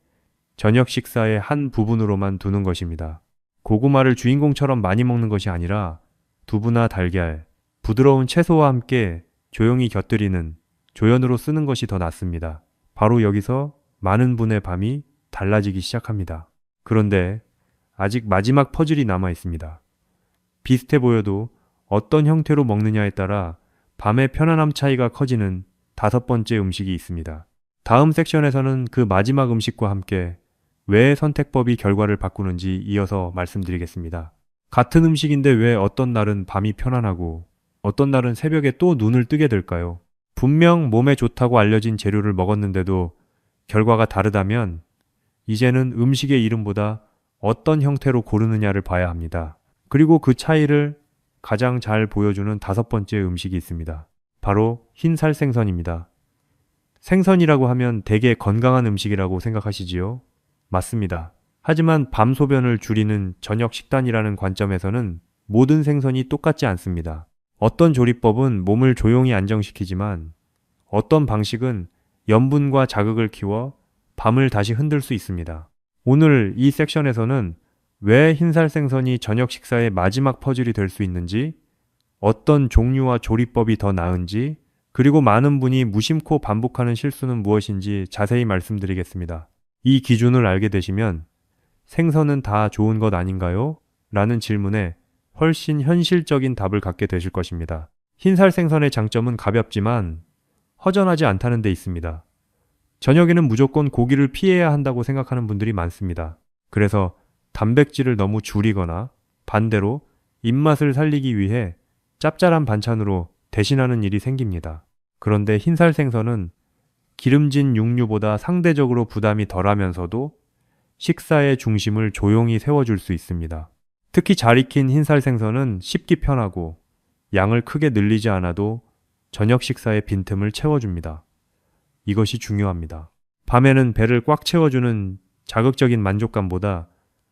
저녁 식사의 한 부분으로만 두는 것입니다. 고구마를 주인공처럼 많이 먹는 것이 아니라 두부나 달걀, 부드러운 채소와 함께 조용히 곁들이는 조연으로 쓰는 것이 더 낫습니다. 바로 여기서 많은 분의 밤이 달라지기 시작합니다. 그런데 아직 마지막 퍼즐이 남아 있습니다. 비슷해 보여도 어떤 형태로 먹느냐에 따라 밤의 편안함 차이가 커지는 5번째 음식이 있습니다. 다음 섹션에서는 그 마지막 음식과 함께 왜 선택법이 결과를 바꾸는지 이어서 말씀드리겠습니다. 같은 음식인데 왜 어떤 날은 밤이 편안하고 어떤 날은 새벽에 또 눈을 뜨게 될까요? 분명 몸에 좋다고 알려진 재료를 먹었는데도 결과가 다르다면 이제는 음식의 이름보다 어떤 형태로 고르느냐를 봐야 합니다. 그리고 그 차이를 가장 잘 보여주는 다섯 번째 음식이 있습니다. 바로 흰살 생선입니다. 생선이라고 하면 되게 건강한 음식이라고 생각하시지요? 맞습니다. 하지만 밤 소변을 줄이는 저녁 식단이라는 관점에서는 모든 생선이 똑같지 않습니다. 어떤 조리법은 몸을 조용히 안정시키지만 어떤 방식은 염분과 자극을 키워 밤을 다시 흔들 수 있습니다. 오늘 이 섹션에서는 왜 흰살 생선이 저녁 식사의 마지막 퍼즐이 될 수 있는지, 어떤 종류와 조리법이 더 나은지, 그리고 많은 분이 무심코 반복하는 실수는 무엇인지 자세히 말씀드리겠습니다. 이 기준을 알게 되시면 생선은 다 좋은 것 아닌가요? 라는 질문에 훨씬 현실적인 답을 갖게 되실 것입니다. 흰살 생선의 장점은 가볍지만 허전하지 않다는 데 있습니다. 저녁에는 무조건 고기를 피해야 한다고 생각하는 분들이 많습니다. 그래서 단백질을 너무 줄이거나 반대로 입맛을 살리기 위해 짭짤한 반찬으로 대신하는 일이 생깁니다. 그런데 흰살 생선은 기름진 육류보다 상대적으로 부담이 덜하면서도 식사의 중심을 조용히 세워줄 수 있습니다. 특히 잘 익힌 흰살 생선은 씹기 편하고 양을 크게 늘리지 않아도 저녁 식사의 빈틈을 채워줍니다. 이것이 중요합니다. 밤에는 배를 꽉 채워주는 자극적인 만족감보다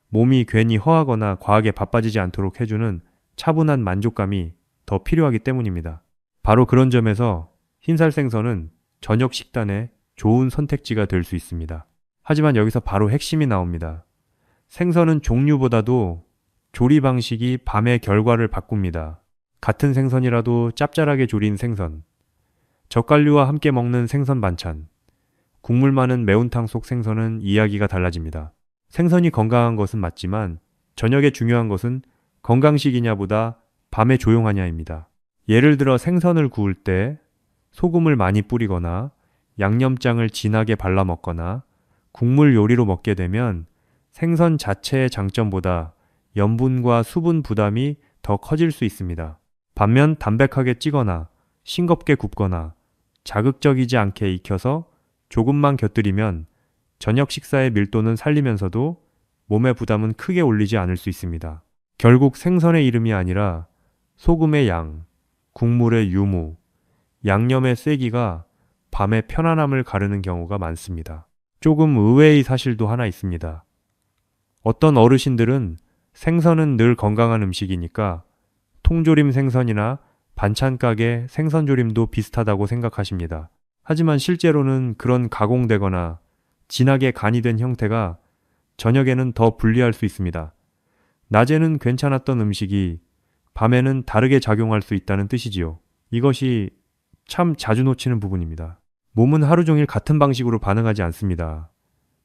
몸이 괜히 허하거나 과하게 바빠지지 않도록 해주는 차분한 만족감이 더 필요하기 때문입니다. 바로 그런 점에서 흰살 생선은 저녁 식단의 좋은 선택지가 될 수 있습니다. 하지만 여기서 바로 핵심이 나옵니다. 생선은 종류보다도 조리 방식이 밤의 결과를 바꿉니다. 같은 생선이라도 짭짤하게 조린 생선, 젓갈류와 함께 먹는 생선 반찬, 국물 많은 매운탕 속 생선은 이야기가 달라집니다. 생선이 건강한 것은 맞지만 저녁에 중요한 것은 건강식이냐보다 밤에 조용하냐입니다. 예를 들어 생선을 구울 때 소금을 많이 뿌리거나 양념장을 진하게 발라 먹거나 국물 요리로 먹게 되면 생선 자체의 장점보다 염분과 수분 부담이 더 커질 수 있습니다. 반면 담백하게 찌거나 싱겁게 굽거나 자극적이지 않게 익혀서 조금만 곁들이면 저녁 식사의 밀도는 살리면서도 몸의 부담은 크게 올리지 않을 수 있습니다. 결국 생선의 이름이 아니라 소금의 양, 국물의 유무, 양념의 세기가 밤의 편안함을 가르는 경우가 많습니다. 조금 의외의 사실도 하나 있습니다. 어떤 어르신들은 생선은 늘 건강한 음식이니까 통조림 생선이나 반찬 가게 생선조림도 비슷하다고 생각하십니다. 하지만 실제로는 그런 가공되거나 진하게 간이 된 형태가 저녁에는 더 불리할 수 있습니다. 낮에는 괜찮았던 음식이 밤에는 다르게 작용할 수 있다는 뜻이지요. 이것이 참 자주 놓치는 부분입니다. 몸은 하루 종일 같은 방식으로 반응하지 않습니다.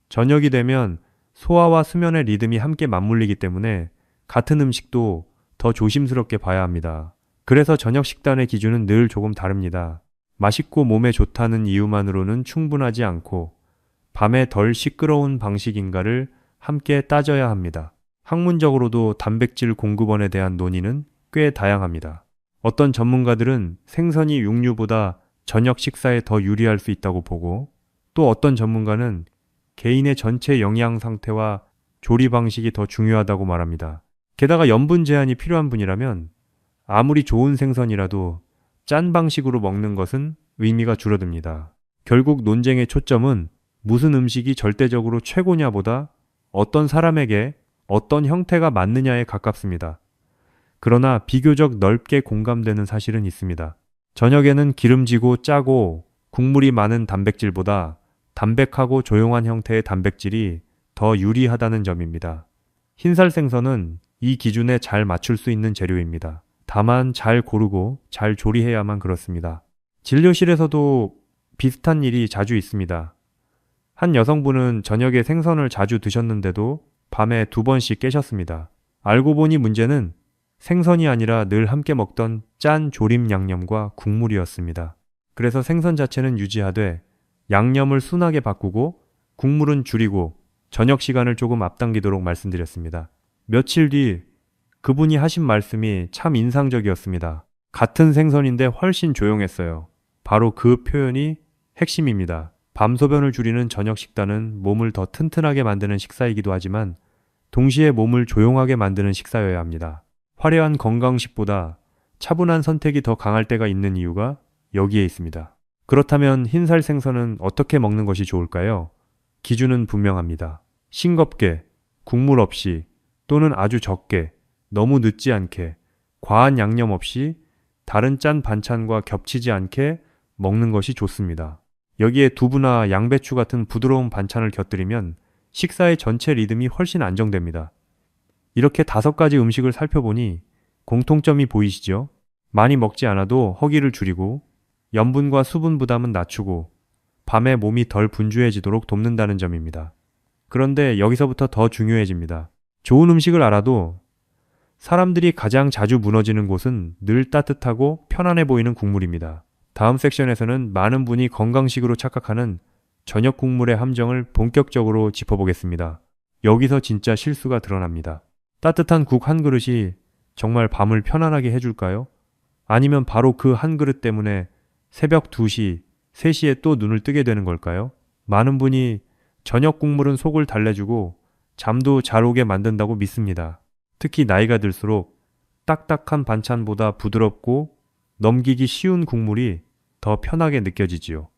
저녁이 되면 소화와 수면의 리듬이 함께 맞물리기 때문에 같은 음식도 더 조심스럽게 봐야 합니다. 그래서 저녁 식단의 기준은 늘 조금 다릅니다. 맛있고 몸에 좋다는 이유만으로는 충분하지 않고 밤에 덜 시끄러운 방식인가를 함께 따져야 합니다. 학문적으로도 단백질 공급원에 대한 논의는 꽤 다양합니다. 어떤 전문가들은 생선이 육류보다 저녁 식사에 더 유리할 수 있다고 보고, 또 어떤 전문가는 개인의 전체 영양 상태와 조리 방식이 더 중요하다고 말합니다. 게다가 염분 제한이 필요한 분이라면 아무리 좋은 생선이라도 짠 방식으로 먹는 것은 의미가 줄어듭니다. 결국 논쟁의 초점은 무슨 음식이 절대적으로 최고냐보다 어떤 사람에게 어떤 형태가 맞느냐에 가깝습니다. 그러나 비교적 넓게 공감되는 사실은 있습니다. 저녁에는 기름지고 짜고 국물이 많은 단백질보다 담백하고 조용한 형태의 단백질이 더 유리하다는 점입니다. 흰살 생선은 이 기준에 잘 맞출 수 있는 재료입니다. 다만 잘 고르고 잘 조리해야만 그렇습니다. 진료실에서도 비슷한 일이 자주 있습니다. 한 여성분은 저녁에 생선을 자주 드셨는데도 밤에 2번씩 깨셨습니다. 알고 보니 문제는 생선이 아니라 늘 함께 먹던 짠 조림 양념과 국물이었습니다. 그래서 생선 자체는 유지하되 양념을 순하게 바꾸고 국물은 줄이고 저녁 시간을 조금 앞당기도록 말씀드렸습니다. 며칠 뒤 그분이 하신 말씀이 참 인상적이었습니다. 같은 생선인데 훨씬 조용했어요. 바로 그 표현이 핵심입니다. 밤소변을 줄이는 저녁 식단은 몸을 더 튼튼하게 만드는 식사이기도 하지만 동시에 몸을 조용하게 만드는 식사여야 합니다. 화려한 건강식보다 차분한 선택이 더 강할 때가 있는 이유가 여기에 있습니다. 그렇다면 흰살 생선은 어떻게 먹는 것이 좋을까요? 기준은 분명합니다. 싱겁게, 국물 없이 또는 아주 적게, 너무 늦지 않게, 과한 양념 없이 다른 짠 반찬과 겹치지 않게 먹는 것이 좋습니다. 여기에 두부나 양배추 같은 부드러운 반찬을 곁들이면 식사의 전체 리듬이 훨씬 안정됩니다. 이렇게 5가지 음식을 살펴보니 공통점이 보이시죠? 많이 먹지 않아도 허기를 줄이고 염분과 수분 부담은 낮추고 밤에 몸이 덜 분주해지도록 돕는다는 점입니다. 그런데 여기서부터 더 중요해집니다. 좋은 음식을 알아도 사람들이 가장 자주 무너지는 곳은 늘 따뜻하고 편안해 보이는 국물입니다. 다음 섹션에서는 많은 분이 건강식으로 착각하는 저녁 국물의 함정을 본격적으로 짚어보겠습니다. 여기서 진짜 실수가 드러납니다. 따뜻한 국 한 그릇이 정말 밤을 편안하게 해줄까요? 아니면 바로 그 한 그릇 때문에 새벽 2시, 3시에 또 눈을 뜨게 되는 걸까요? 많은 분이 저녁 국물은 속을 달래주고 잠도 잘 오게 만든다고 믿습니다. 특히 나이가 들수록 딱딱한 반찬보다 부드럽고 넘기기 쉬운 국물이 더 편하게 느껴지지요.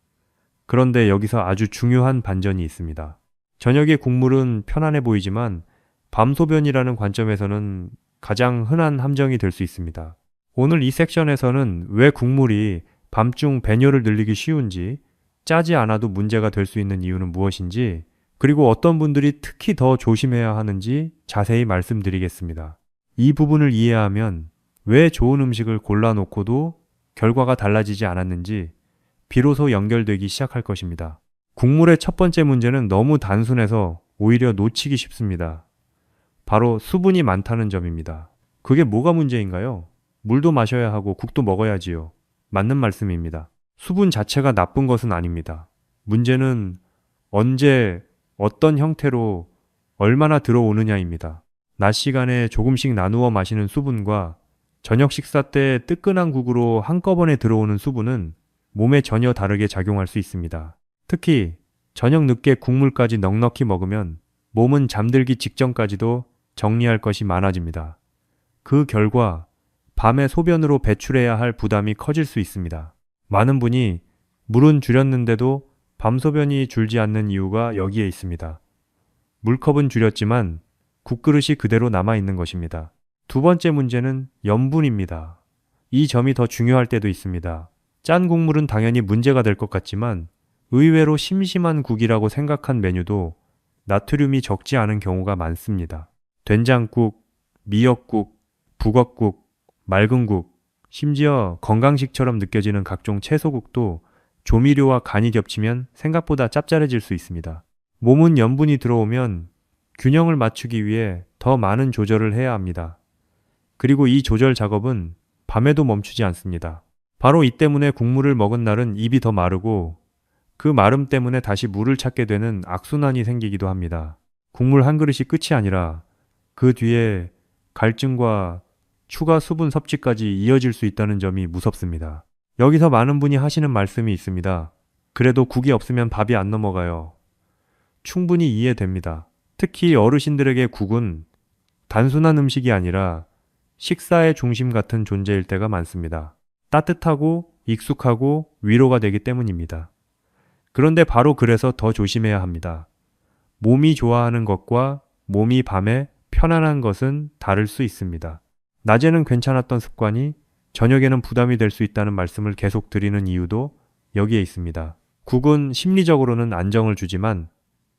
그런데 여기서 아주 중요한 반전이 있습니다. 저녁의 국물은 편안해 보이지만 밤소변이라는 관점에서는 가장 흔한 함정이 될 수 있습니다. 오늘 이 섹션에서는 왜 국물이 밤중 배뇨를 늘리기 쉬운지, 짜지 않아도 문제가 될 수 있는 이유는 무엇인지, 그리고 어떤 분들이 특히 더 조심해야 하는지 자세히 말씀드리겠습니다. 이 부분을 이해하면 왜 좋은 음식을 골라놓고도 결과가 달라지지 않았는지 비로소 연결되기 시작할 것입니다. 국물의 첫 번째 문제는 너무 단순해서 오히려 놓치기 쉽습니다. 바로 수분이 많다는 점입니다. 그게 뭐가 문제인가요? 물도 마셔야 하고 국도 먹어야지요. 맞는 말씀입니다. 수분 자체가 나쁜 것은 아닙니다. 문제는 언제, 어떤 형태로 얼마나 들어오느냐입니다. 낮 시간에 조금씩 나누어 마시는 수분과 저녁 식사 때 뜨끈한 국으로 한꺼번에 들어오는 수분은 몸에 전혀 다르게 작용할 수 있습니다. 특히 저녁 늦게 국물까지 넉넉히 먹으면 몸은 잠들기 직전까지도 정리할 것이 많아집니다. 그 결과 밤에 소변으로 배출해야 할 부담이 커질 수 있습니다. 많은 분이 물은 줄였는데도 밤소변이 줄지 않는 이유가 여기에 있습니다. 물컵은 줄였지만 국그릇이 그대로 남아있는 것입니다. 두 번째 문제는 염분입니다. 이 점이 더 중요할 때도 있습니다. 짠 국물은 당연히 문제가 될 것 같지만 의외로 심심한 국이라고 생각한 메뉴도 나트륨이 적지 않은 경우가 많습니다. 된장국, 미역국, 북엇국, 맑은 국, 심지어 건강식처럼 느껴지는 각종 채소국도 조미료와 간이 겹치면 생각보다 짭짤해질 수 있습니다. 몸은 염분이 들어오면 균형을 맞추기 위해 더 많은 조절을 해야 합니다. 그리고 이 조절 작업은 밤에도 멈추지 않습니다. 바로 이 때문에 국물을 먹은 날은 입이 더 마르고 그 마름 때문에 다시 물을 찾게 되는 악순환이 생기기도 합니다. 국물 한 그릇이 끝이 아니라 그 뒤에 갈증과 추가 수분 섭취까지 이어질 수 있다는 점이 무섭습니다. 여기서 많은 분이 하시는 말씀이 있습니다. 그래도 국이 없으면 밥이 안 넘어가요. 충분히 이해됩니다. 특히 어르신들에게 국은 단순한 음식이 아니라 식사의 중심 같은 존재일 때가 많습니다. 따뜻하고 익숙하고 위로가 되기 때문입니다. 그런데 바로 그래서 더 조심해야 합니다. 몸이 좋아하는 것과 몸이 밤에 편안한 것은 다를 수 있습니다. 낮에는 괜찮았던 습관이 저녁에는 부담이 될 수 있다는 말씀을 계속 드리는 이유도 여기에 있습니다. 국은 심리적으로는 안정을 주지만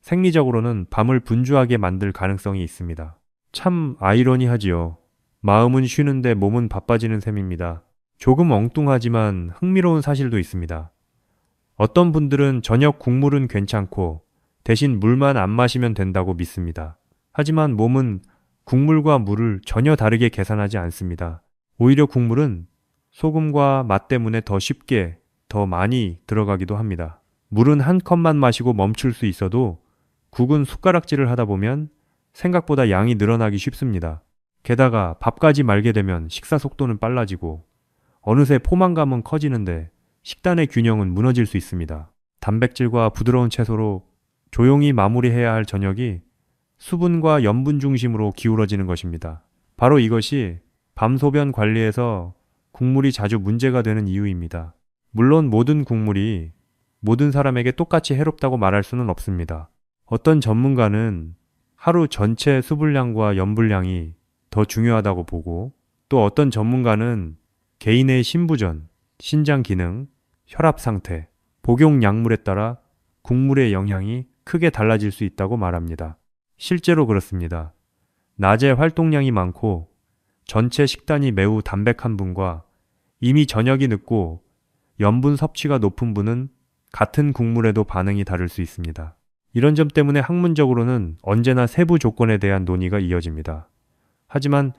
생리적으로는 밤을 분주하게 만들 가능성이 있습니다. 참 아이러니하지요. 마음은 쉬는데 몸은 바빠지는 셈입니다. 조금 엉뚱하지만 흥미로운 사실도 있습니다. 어떤 분들은 저녁 국물은 괜찮고 대신 물만 안 마시면 된다고 믿습니다. 하지만 몸은 국물과 물을 전혀 다르게 계산하지 않습니다. 오히려 국물은 소금과 맛 때문에 더 쉽게, 더 많이 들어가기도 합니다. 물은 한 컵만 마시고 멈출 수 있어도 국은 숟가락질을 하다 보면 생각보다 양이 늘어나기 쉽습니다. 게다가 밥까지 말게 되면 식사 속도는 빨라지고 어느새 포만감은 커지는데 식단의 균형은 무너질 수 있습니다. 단백질과 부드러운 채소로 조용히 마무리해야 할 저녁이 수분과 염분 중심으로 기울어지는 것입니다. 바로 이것이 밤소변 관리에서 국물이 자주 문제가 되는 이유입니다. 물론 모든 국물이 모든 사람에게 똑같이 해롭다고 말할 수는 없습니다. 어떤 전문가는 하루 전체 수분량과 염분량이 더 중요하다고 보고, 또 어떤 전문가는 개인의 신부전, 신장 기능, 혈압 상태, 복용 약물에 따라 국물의 영향이 크게 달라질 수 있다고 말합니다. 실제로 그렇습니다. 낮에 활동량이 많고 전체 식단이 매우 담백한 분과 이미 저녁이 늦고 염분 섭취가 높은 분은 같은 국물에도 반응이 다를 수 있습니다. 이런 점 때문에 학문적으로는 언제나 세부 조건에 대한 논의가 이어집니다. 하지만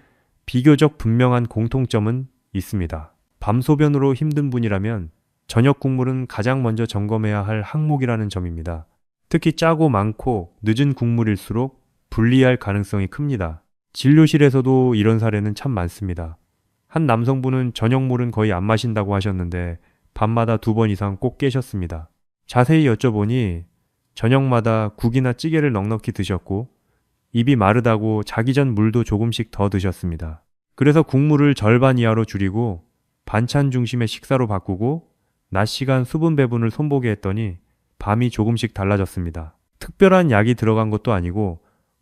비교적 분명한 공통점은 있습니다. 밤소변으로 힘든 분이라면 저녁 국물은 가장 먼저 점검해야 할 항목이라는 점입니다. 특히 짜고 많고 늦은 국물일수록 불리할 가능성이 큽니다. 진료실에서도 이런 사례는 참 많습니다. 한 남성분은 저녁물은 거의 안 마신다고 하셨는데 밤마다 2번 이상 꼭 깨셨습니다. 자세히 여쭤보니 저녁마다 국이나 찌개를 넉넉히 드셨고 입이 마르다고 자기 전 물도 조금씩 더 드셨습니다. 그래서 국물을 절반 이하로 줄이고 반찬 중심의 식사로 바꾸고 낮 시간 수분 배분을 손보게 했더니 밤이 조금씩 달라졌습니다. 특별한 약이 들어간 것도 아니고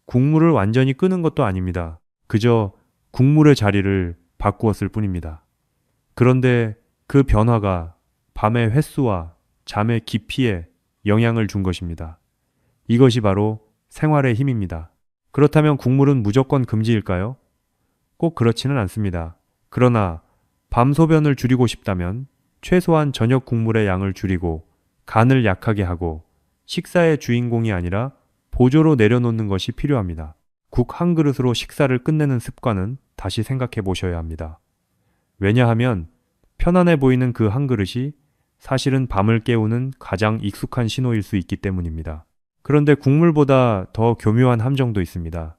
국물을 완전히 끄는 것도 아닙니다. 그저 국물의 자리를 바꾸었을 뿐입니다. 그런데 그 변화가 밤의 횟수와 잠의 깊이에 영향을 준 것입니다. 이것이 바로 생활의 힘입니다. 그렇다면 국물은 무조건 금지일까요? 꼭 그렇지는 않습니다. 그러나 밤소변을 줄이고 싶다면 최소한 저녁 국물의 양을 줄이고 간을 약하게 하고 식사의 주인공이 아니라 보조로 내려놓는 것이 필요합니다. 국 한 그릇으로 식사를 끝내는 습관은 다시 생각해 보셔야 합니다. 왜냐하면 편안해 보이는 그 한 그릇이 사실은 밤을 깨우는 가장 익숙한 신호일 수 있기 때문입니다. 그런데 국물보다 더 교묘한 함정도 있습니다.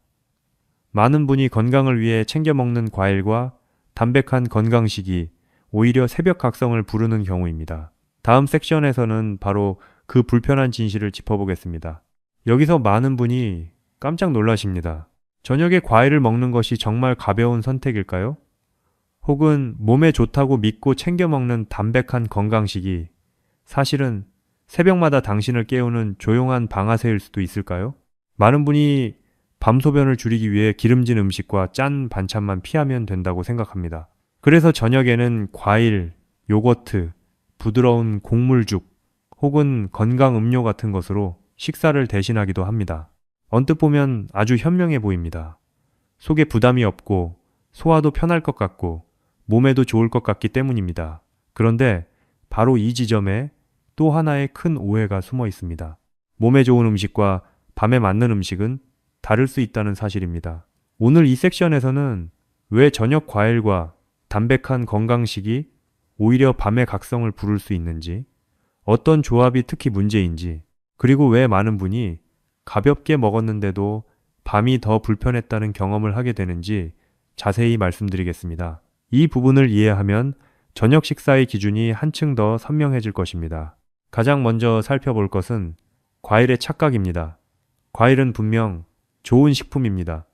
많은 분이 건강을 위해 챙겨 먹는 과일과 담백한 건강식이 오히려 새벽 각성을 부르는 경우입니다. 다음 섹션에서는 바로 그 불편한 진실을 짚어보겠습니다. 여기서 많은 분이 깜짝 놀라십니다. 저녁에 과일을 먹는 것이 정말 가벼운 선택일까요? 혹은 몸에 좋다고 믿고 챙겨 먹는 담백한 건강식이 사실은 새벽마다 당신을 깨우는 조용한 방아쇠일 수도 있을까요? 많은 분이 밤소변을 줄이기 위해 기름진 음식과 짠 반찬만 피하면 된다고 생각합니다. 그래서 저녁에는 과일, 요거트, 부드러운 곡물죽 혹은 건강 음료 같은 것으로 식사를 대신하기도 합니다. 언뜻 보면 아주 현명해 보입니다. 속에 부담이 없고 소화도 편할 것 같고 몸에도 좋을 것 같기 때문입니다. 그런데 바로 이 지점에 또 하나의 큰 오해가 숨어 있습니다. 몸에 좋은 음식과 밤에 맞는 음식은 다를 수 있다는 사실입니다. 오늘 이 섹션에서는 왜 저녁 과일과 담백한 건강식이 오히려 밤의 각성을 부를 수 있는지, 어떤 조합이 특히 문제인지, 그리고 왜 많은 분이 가볍게 먹었는데도 밤이 더 불편했다는 경험을 하게 되는지 자세히 말씀드리겠습니다. 이 부분을 이해하면 저녁 식사의 기준이 한층 더 선명해질 것입니다. 가장 먼저 살펴볼 것은 과일의 착각입니다. 과일은 분명 좋은 식품입니다.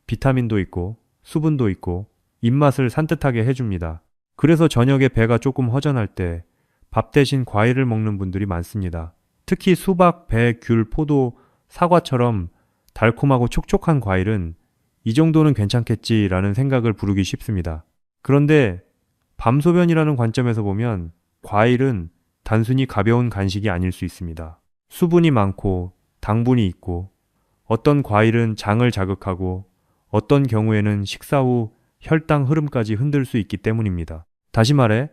비타민도 있고 수분도 있고 입맛을 산뜻하게 해줍니다. 그래서 저녁에 배가 조금 허전할 때 밥 대신 과일을 먹는 분들이 많습니다. 특히 수박, 배, 귤, 포도, 사과처럼 달콤하고 촉촉한 과일은 이 정도는 괜찮겠지라는 생각을 부르기 쉽습니다. 그런데 밤소변이라는 관점에서 보면 과일은 단순히 가벼운 간식이 아닐 수 있습니다. 수분이 많고 당분이 있고 어떤 과일은 장을 자극하고 어떤 경우에는 식사 후 혈당 흐름까지 흔들 수 있기 때문입니다. 다시 말해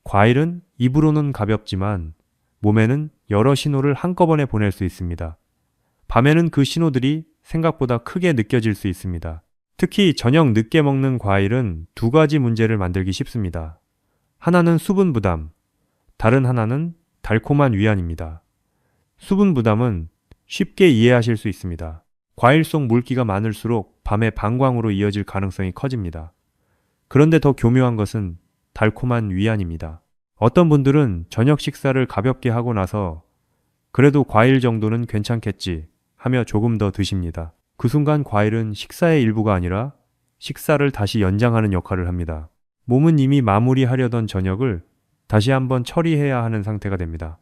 과일은 입으로는 가볍지만 몸에는 여러 신호를 한꺼번에 보낼 수 있습니다. 밤에는 그 신호들이 생각보다 크게 느껴질 수 있습니다. 특히 저녁 늦게 먹는 과일은 2가지 문제를 만들기 쉽습니다. 하나는 수분 부담, 다른 하나는 달콤한 위안입니다. 수분 부담은 쉽게 이해하실 수 있습니다. 과일 속 물기가 많을수록 밤에 방광으로 이어질 가능성이 커집니다. 그런데 더 교묘한 것은 달콤한 위안입니다. 어떤 분들은 저녁 식사를 가볍게 하고 나서 그래도 과일 정도는 괜찮겠지 하며 조금 더 드십니다. 그 순간 과일은 식사의 일부가 아니라 식사를 다시 연장하는 역할을 합니다. 몸은 이미 마무리하려던 저녁을 다시 한번 처리해야 하는 상태가 됩니다.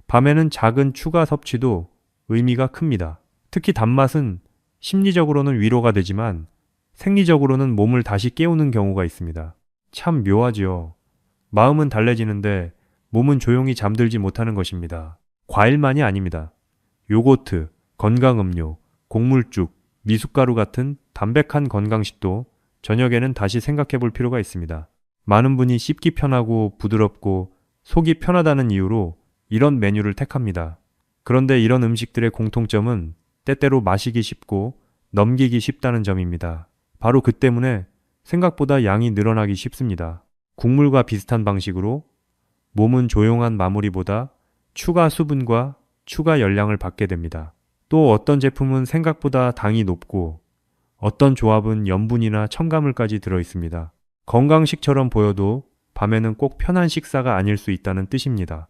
밤에는 작은 추가 섭취도 의미가 큽니다. 특히 단맛은 심리적으로는 위로가 되지만 생리적으로는 몸을 다시 깨우는 경우가 있습니다. 참 묘하지요. 마음은 달래지는데 몸은 조용히 잠들지 못하는 것입니다. 과일만이 아닙니다. 요거트, 건강음료, 곡물죽, 미숫가루 같은 담백한 건강식도 저녁에는 다시 생각해 볼 필요가 있습니다. 많은 분이 씹기 편하고 부드럽고 속이 편하다는 이유로 이런 메뉴를 택합니다. 그런데 이런 음식들의 공통점은 때때로 마시기 쉽고 넘기기 쉽다는 점입니다. 바로 그 때문에 생각보다 양이 늘어나기 쉽습니다. 국물과 비슷한 방식으로 몸은 조용한 마무리보다 추가 수분과 추가 열량을 받게 됩니다. 또 어떤 제품은 생각보다 당이 높고 어떤 조합은 염분이나 첨가물까지 들어 있습니다. 건강식처럼 보여도 밤에는 꼭 편한 식사가 아닐 수 있다는 뜻입니다.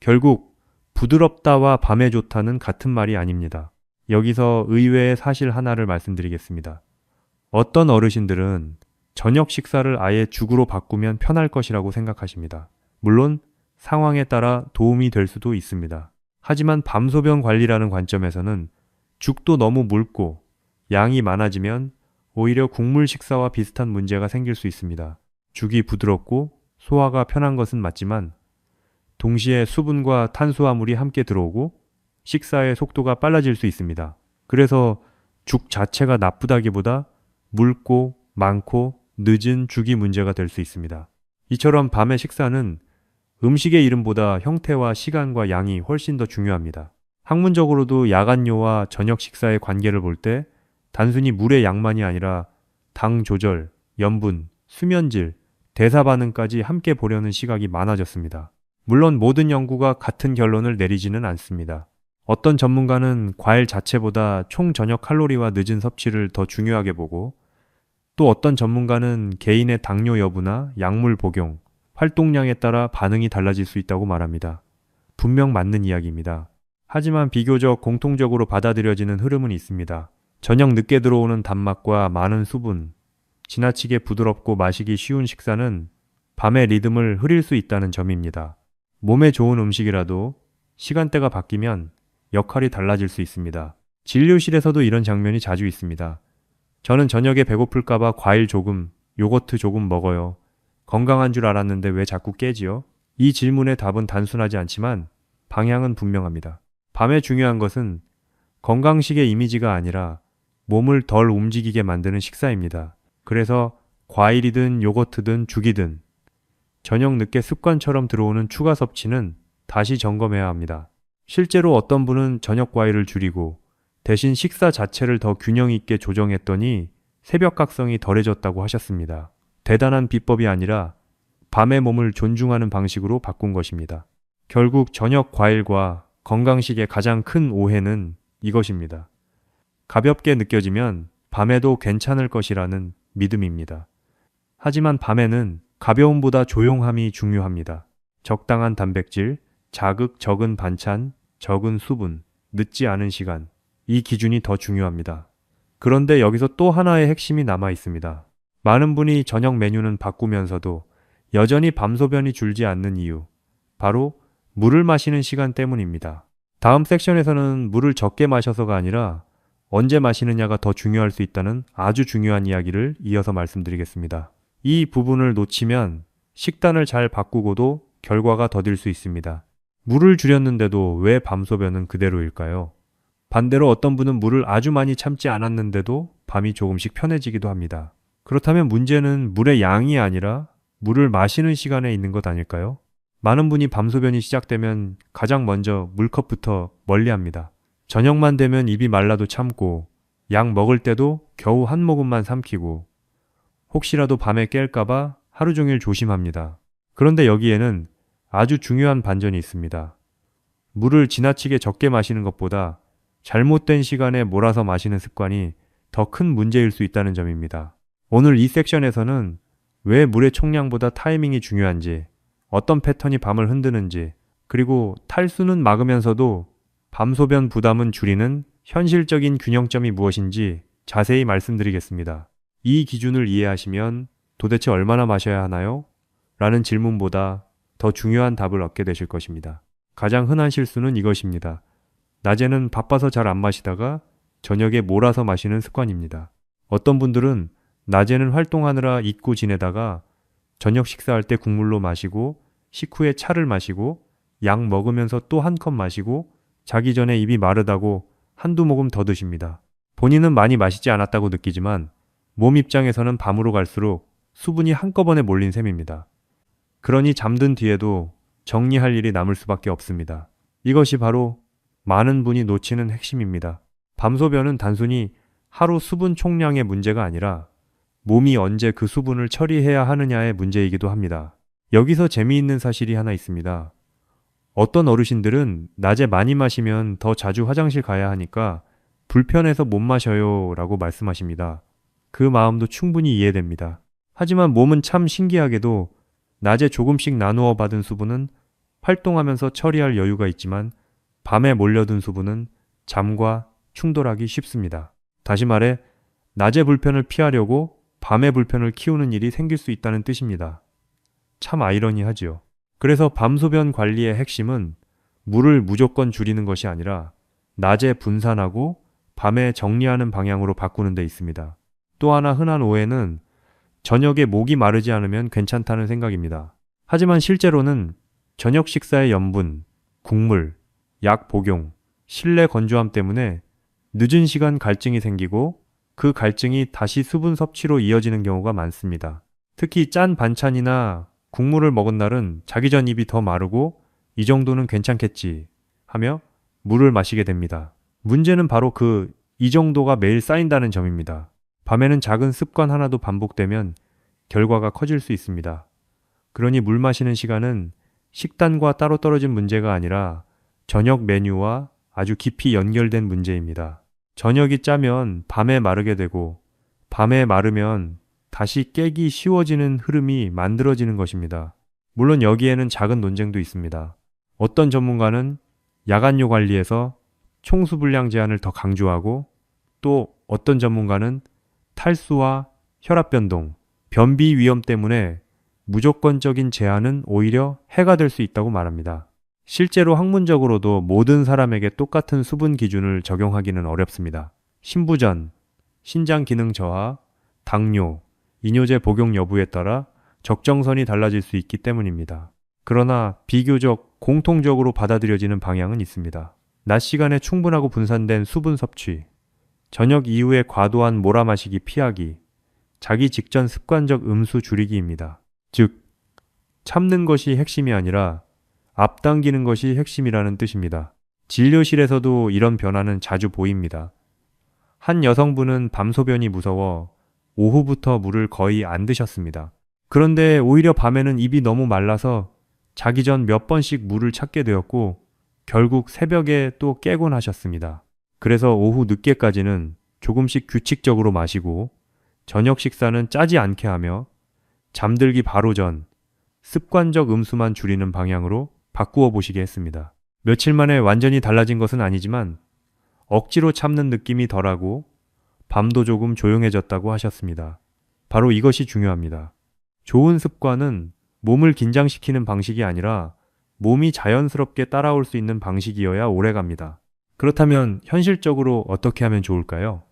결국 부드럽다와 밤에 좋다는 같은 말이 아닙니다. 여기서 의외의 사실 하나를 말씀드리겠습니다. 어떤 어르신들은 저녁 식사를 아예 죽으로 바꾸면 편할 것이라고 생각하십니다. 물론 상황에 따라 도움이 될 수도 있습니다. 하지만 밤소변 관리라는 관점에서는 죽도 너무 묽고 양이 많아지면 오히려 국물 식사와 비슷한 문제가 생길 수 있습니다. 죽이 부드럽고 소화가 편한 것은 맞지만 동시에 수분과 탄수화물이 함께 들어오고 식사의 속도가 빨라질 수 있습니다. 그래서 죽 자체가 나쁘다기보다 묽고 많고 늦은 죽이 문제가 될 수 있습니다. 이처럼 밤의 식사는 음식의 이름보다 형태와 시간과 양이 훨씬 더 중요합니다. 학문적으로도 야간요와 저녁 식사의 관계를 볼 때 단순히 물의 양만이 아니라 당 조절, 염분, 수면질, 대사 반응까지 함께 보려는 시각이 많아졌습니다. 물론 모든 연구가 같은 결론을 내리지는 않습니다. 어떤 전문가는 과일 자체보다 총 저녁 칼로리와 늦은 섭취를 더 중요하게 보고 또 어떤 전문가는 개인의 당뇨 여부나 약물 복용, 활동량에 따라 반응이 달라질 수 있다고 말합니다. 분명 맞는 이야기입니다. 하지만 비교적 공통적으로 받아들여지는 흐름은 있습니다. 저녁 늦게 들어오는 단맛과 많은 수분, 지나치게 부드럽고 마시기 쉬운 식사는 밤의 리듬을 흐릴 수 있다는 점입니다. 몸에 좋은 음식이라도 시간대가 바뀌면 역할이 달라질 수 있습니다. 진료실에서도 이런 장면이 자주 있습니다. 저는 저녁에 배고플까봐 과일 조금, 요거트 조금 먹어요. 건강한 줄 알았는데 왜 자꾸 깨지요? 이 질문의 답은 단순하지 않지만 방향은 분명합니다. 밤에 중요한 것은 건강식의 이미지가 아니라 몸을 덜 움직이게 만드는 식사입니다. 그래서 과일이든 요거트든 죽이든 저녁 늦게 습관처럼 들어오는 추가 섭취는 다시 점검해야 합니다. 실제로 어떤 분은 저녁 과일을 줄이고 대신 식사 자체를 더 균형 있게 조정했더니 새벽 각성이 덜해졌다고 하셨습니다. 대단한 비법이 아니라 밤의 몸을 존중하는 방식으로 바꾼 것입니다. 결국 저녁 과일과 건강식의 가장 큰 오해는 이것입니다. 가볍게 느껴지면 밤에도 괜찮을 것이라는 믿음입니다. 하지만 밤에는 가벼움보다 조용함이 중요합니다. 적당한 단백질, 자극 적은 반찬, 적은 수분, 늦지 않은 시간, 이 기준이 더 중요합니다. 그런데 여기서 또 하나의 핵심이 남아 있습니다. 많은 분이 저녁 메뉴는 바꾸면서도 여전히 밤소변이 줄지 않는 이유, 바로 물을 마시는 시간 때문입니다. 다음 섹션에서는 물을 적게 마셔서가 아니라 언제 마시느냐가 더 중요할 수 있다는 아주 중요한 이야기를 이어서 말씀드리겠습니다. 이 부분을 놓치면 식단을 잘 바꾸고도 결과가 더딜 수 있습니다. 물을 줄였는데도 왜 밤소변은 그대로일까요? 반대로 어떤 분은 물을 아주 많이 참지 않았는데도 밤이 조금씩 편해지기도 합니다. 그렇다면 문제는 물의 양이 아니라 물을 마시는 시간에 있는 것 아닐까요? 많은 분이 밤소변이 시작되면 가장 먼저 물컵부터 멀리합니다. 저녁만 되면 입이 말라도 참고 약 먹을 때도 겨우 한 모금만 삼키고 혹시라도 밤에 깰까봐 하루 종일 조심합니다. 그런데 여기에는 아주 중요한 반전이 있습니다. 물을 지나치게 적게 마시는 것보다 잘못된 시간에 몰아서 마시는 습관이 더 큰 문제일 수 있다는 점입니다. 오늘 이 섹션에서는 왜 물의 총량보다 타이밍이 중요한지, 어떤 패턴이 밤을 흔드는지, 그리고 탈수는 막으면서도 밤소변 부담은 줄이는 현실적인 균형점이 무엇인지 자세히 말씀드리겠습니다. 이 기준을 이해하시면 도대체 얼마나 마셔야 하나요? 라는 질문보다 더 중요한 답을 얻게 되실 것입니다. 가장 흔한 실수는 이것입니다. 낮에는 바빠서 잘 안 마시다가 저녁에 몰아서 마시는 습관입니다. 어떤 분들은 낮에는 활동하느라 잊고 지내다가 저녁 식사할 때 국물로 마시고 식후에 차를 마시고 약 먹으면서 또 한 컵 마시고 자기 전에 입이 마르다고 한두 모금 더 드십니다. 본인은 많이 마시지 않았다고 느끼지만 몸 입장에서는 밤으로 갈수록 수분이 한꺼번에 몰린 셈입니다. 그러니 잠든 뒤에도 정리할 일이 남을 수밖에 없습니다. 이것이 바로 많은 분이 놓치는 핵심입니다. 밤소변은 단순히 하루 수분 총량의 문제가 아니라 몸이 언제 그 수분을 처리해야 하느냐의 문제이기도 합니다. 여기서 재미있는 사실이 하나 있습니다. 어떤 어르신들은 낮에 많이 마시면 더 자주 화장실 가야 하니까 불편해서 못 마셔요 라고 말씀하십니다. 그 마음도 충분히 이해됩니다. 하지만 몸은 참 신기하게도 낮에 조금씩 나누어 받은 수분은 활동하면서 처리할 여유가 있지만 밤에 몰려든 수분은 잠과 충돌하기 쉽습니다. 다시 말해 낮의 불편을 피하려고 밤의 불편을 키우는 일이 생길 수 있다는 뜻입니다. 참 아이러니하지요. 그래서 밤소변 관리의 핵심은 물을 무조건 줄이는 것이 아니라 낮에 분산하고 밤에 정리하는 방향으로 바꾸는 데 있습니다. 또 하나 흔한 오해는 저녁에 목이 마르지 않으면 괜찮다는 생각입니다. 하지만 실제로는 저녁 식사의 염분, 국물, 약 복용, 실내 건조함 때문에 늦은 시간 갈증이 생기고 그 갈증이 다시 수분 섭취로 이어지는 경우가 많습니다. 특히 짠 반찬이나 국물을 먹은 날은 자기 전 입이 더 마르고 이 정도는 괜찮겠지 하며 물을 마시게 됩니다. 문제는 바로 이 정도가 매일 쌓인다는 점입니다. 밤에는 작은 습관 하나도 반복되면 결과가 커질 수 있습니다. 그러니 물 마시는 시간은 식단과 따로 떨어진 문제가 아니라 저녁 메뉴와 아주 깊이 연결된 문제입니다. 저녁이 짜면 밤에 마르게 되고 밤에 마르면 다시 깨기 쉬워지는 흐름이 만들어지는 것입니다. 물론 여기에는 작은 논쟁도 있습니다. 어떤 전문가는 야간요 관리에서 총수 분량 제한을 더 강조하고 또 어떤 전문가는 탈수와 혈압 변동, 변비 위험 때문에 무조건적인 제한은 오히려 해가 될 수 있다고 말합니다. 실제로 학문적으로도 모든 사람에게 똑같은 수분 기준을 적용하기는 어렵습니다. 신부전, 신장 기능 저하, 당뇨, 이뇨제 복용 여부에 따라 적정선이 달라질 수 있기 때문입니다. 그러나 비교적 공통적으로 받아들여지는 방향은 있습니다. 낮 시간에 충분하고 분산된 수분 섭취, 저녁 이후에 과도한 몰아마시기 피하기, 자기 직전 습관적 음수 줄이기입니다. 즉, 참는 것이 핵심이 아니라 앞당기는 것이 핵심이라는 뜻입니다. 진료실에서도 이런 변화는 자주 보입니다. 한 여성분은 밤소변이 무서워 오후부터 물을 거의 안 드셨습니다. 그런데 오히려 밤에는 입이 너무 말라서 자기 전 몇 번씩 물을 찾게 되었고 결국 새벽에 또 깨곤 하셨습니다. 그래서 오후 늦게까지는 조금씩 규칙적으로 마시고 저녁 식사는 짜지 않게 하며 잠들기 바로 전 습관적 음수만 줄이는 방향으로 바꾸어 보시게 했습니다. 며칠 만에 완전히 달라진 것은 아니지만 억지로 참는 느낌이 덜하고 밤도 조금 조용해졌다고 하셨습니다. 바로 이것이 중요합니다. 좋은 습관은 몸을 긴장시키는 방식이 아니라 몸이 자연스럽게 따라올 수 있는 방식이어야 오래갑니다. 그렇다면 현실적으로 어떻게 하면 좋을까요?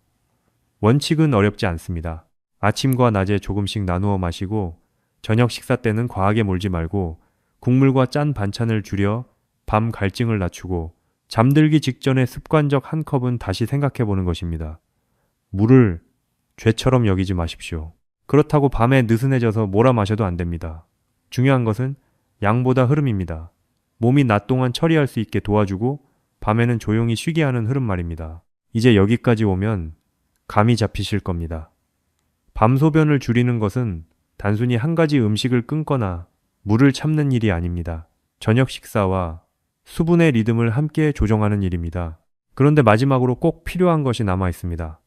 원칙은 어렵지 않습니다. 아침과 낮에 조금씩 나누어 마시고 저녁 식사 때는 과하게 몰지 말고 국물과 짠 반찬을 줄여 밤 갈증을 낮추고 잠들기 직전에 습관적 한 컵은 다시 생각해 보는 것입니다. 물을 죄처럼 여기지 마십시오. 그렇다고 밤에 느슨해져서 몰아 마셔도 안 됩니다. 중요한 것은 양보다 흐름입니다. 몸이 낮 동안 처리할 수 있게 도와주고 밤에는 조용히 쉬게 하는 흐름 말입니다. 이제 여기까지 오면 감이 잡히실 겁니다. 밤소변을 줄이는 것은 단순히 한 가지 음식을 끊거나 물을 참는 일이 아닙니다. 저녁 식사와 수분의 리듬을 함께 조정하는 일입니다. 그런데 마지막으로 꼭 필요한 것이 남아 있습니다.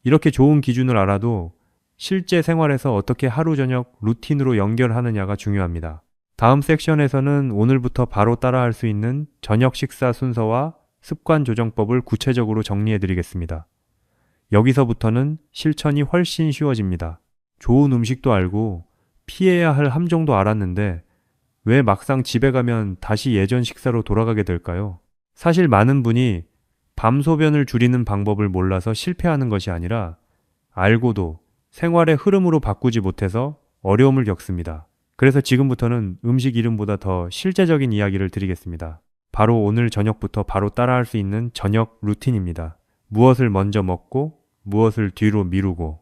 이렇게 좋은 기준을 알아도 실제 생활에서 어떻게 하루 저녁 루틴으로 연결하느냐가 중요합니다. 다음 섹션에서는 오늘부터 바로 따라할 수 있는 저녁 식사 순서와 습관 조정법을 구체적으로 정리해 드리겠습니다. 여기서부터는 실천이 훨씬 쉬워집니다. 좋은 음식도 알고 피해야 할 함정도 알았는데 왜 막상 집에 가면 다시 예전 식사로 돌아가게 될까요? 사실 많은 분이 밤소변을 줄이는 방법을 몰라서 실패하는 것이 아니라 알고도 생활의 흐름으로 바꾸지 못해서 어려움을 겪습니다. 그래서 지금부터는 음식 이름보다 더 실제적인 이야기를 드리겠습니다. 바로 오늘 저녁부터 바로 따라할 수 있는 저녁 루틴입니다. 무엇을 먼저 먹고 무엇을 뒤로 미루고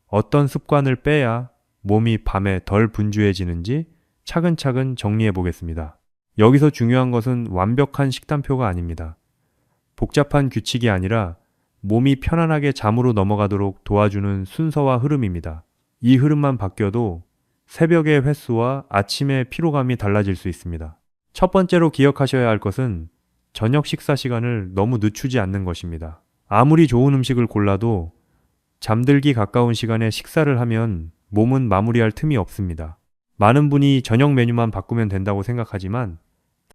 어떤 습관을 빼야 몸이 밤에 덜 분주해지는지 차근차근 정리해 보겠습니다. 여기서 중요한 것은 완벽한 식단표가 아닙니다. 복잡한 규칙이 아니라 몸이 편안하게 잠으로 넘어가도록 도와주는 순서와 흐름입니다. 이 흐름만 바뀌어도 새벽의 횟수와 아침의 피로감이 달라질 수 있습니다. 첫 번째로 기억하셔야 할 것은 저녁 식사 시간을 너무 늦추지 않는 것입니다. 아무리 좋은 음식을 골라도 잠들기 가까운 시간에 식사를 하면 몸은 마무리할 틈이 없습니다. 많은 분이 저녁 메뉴만 바꾸면 된다고 생각하지만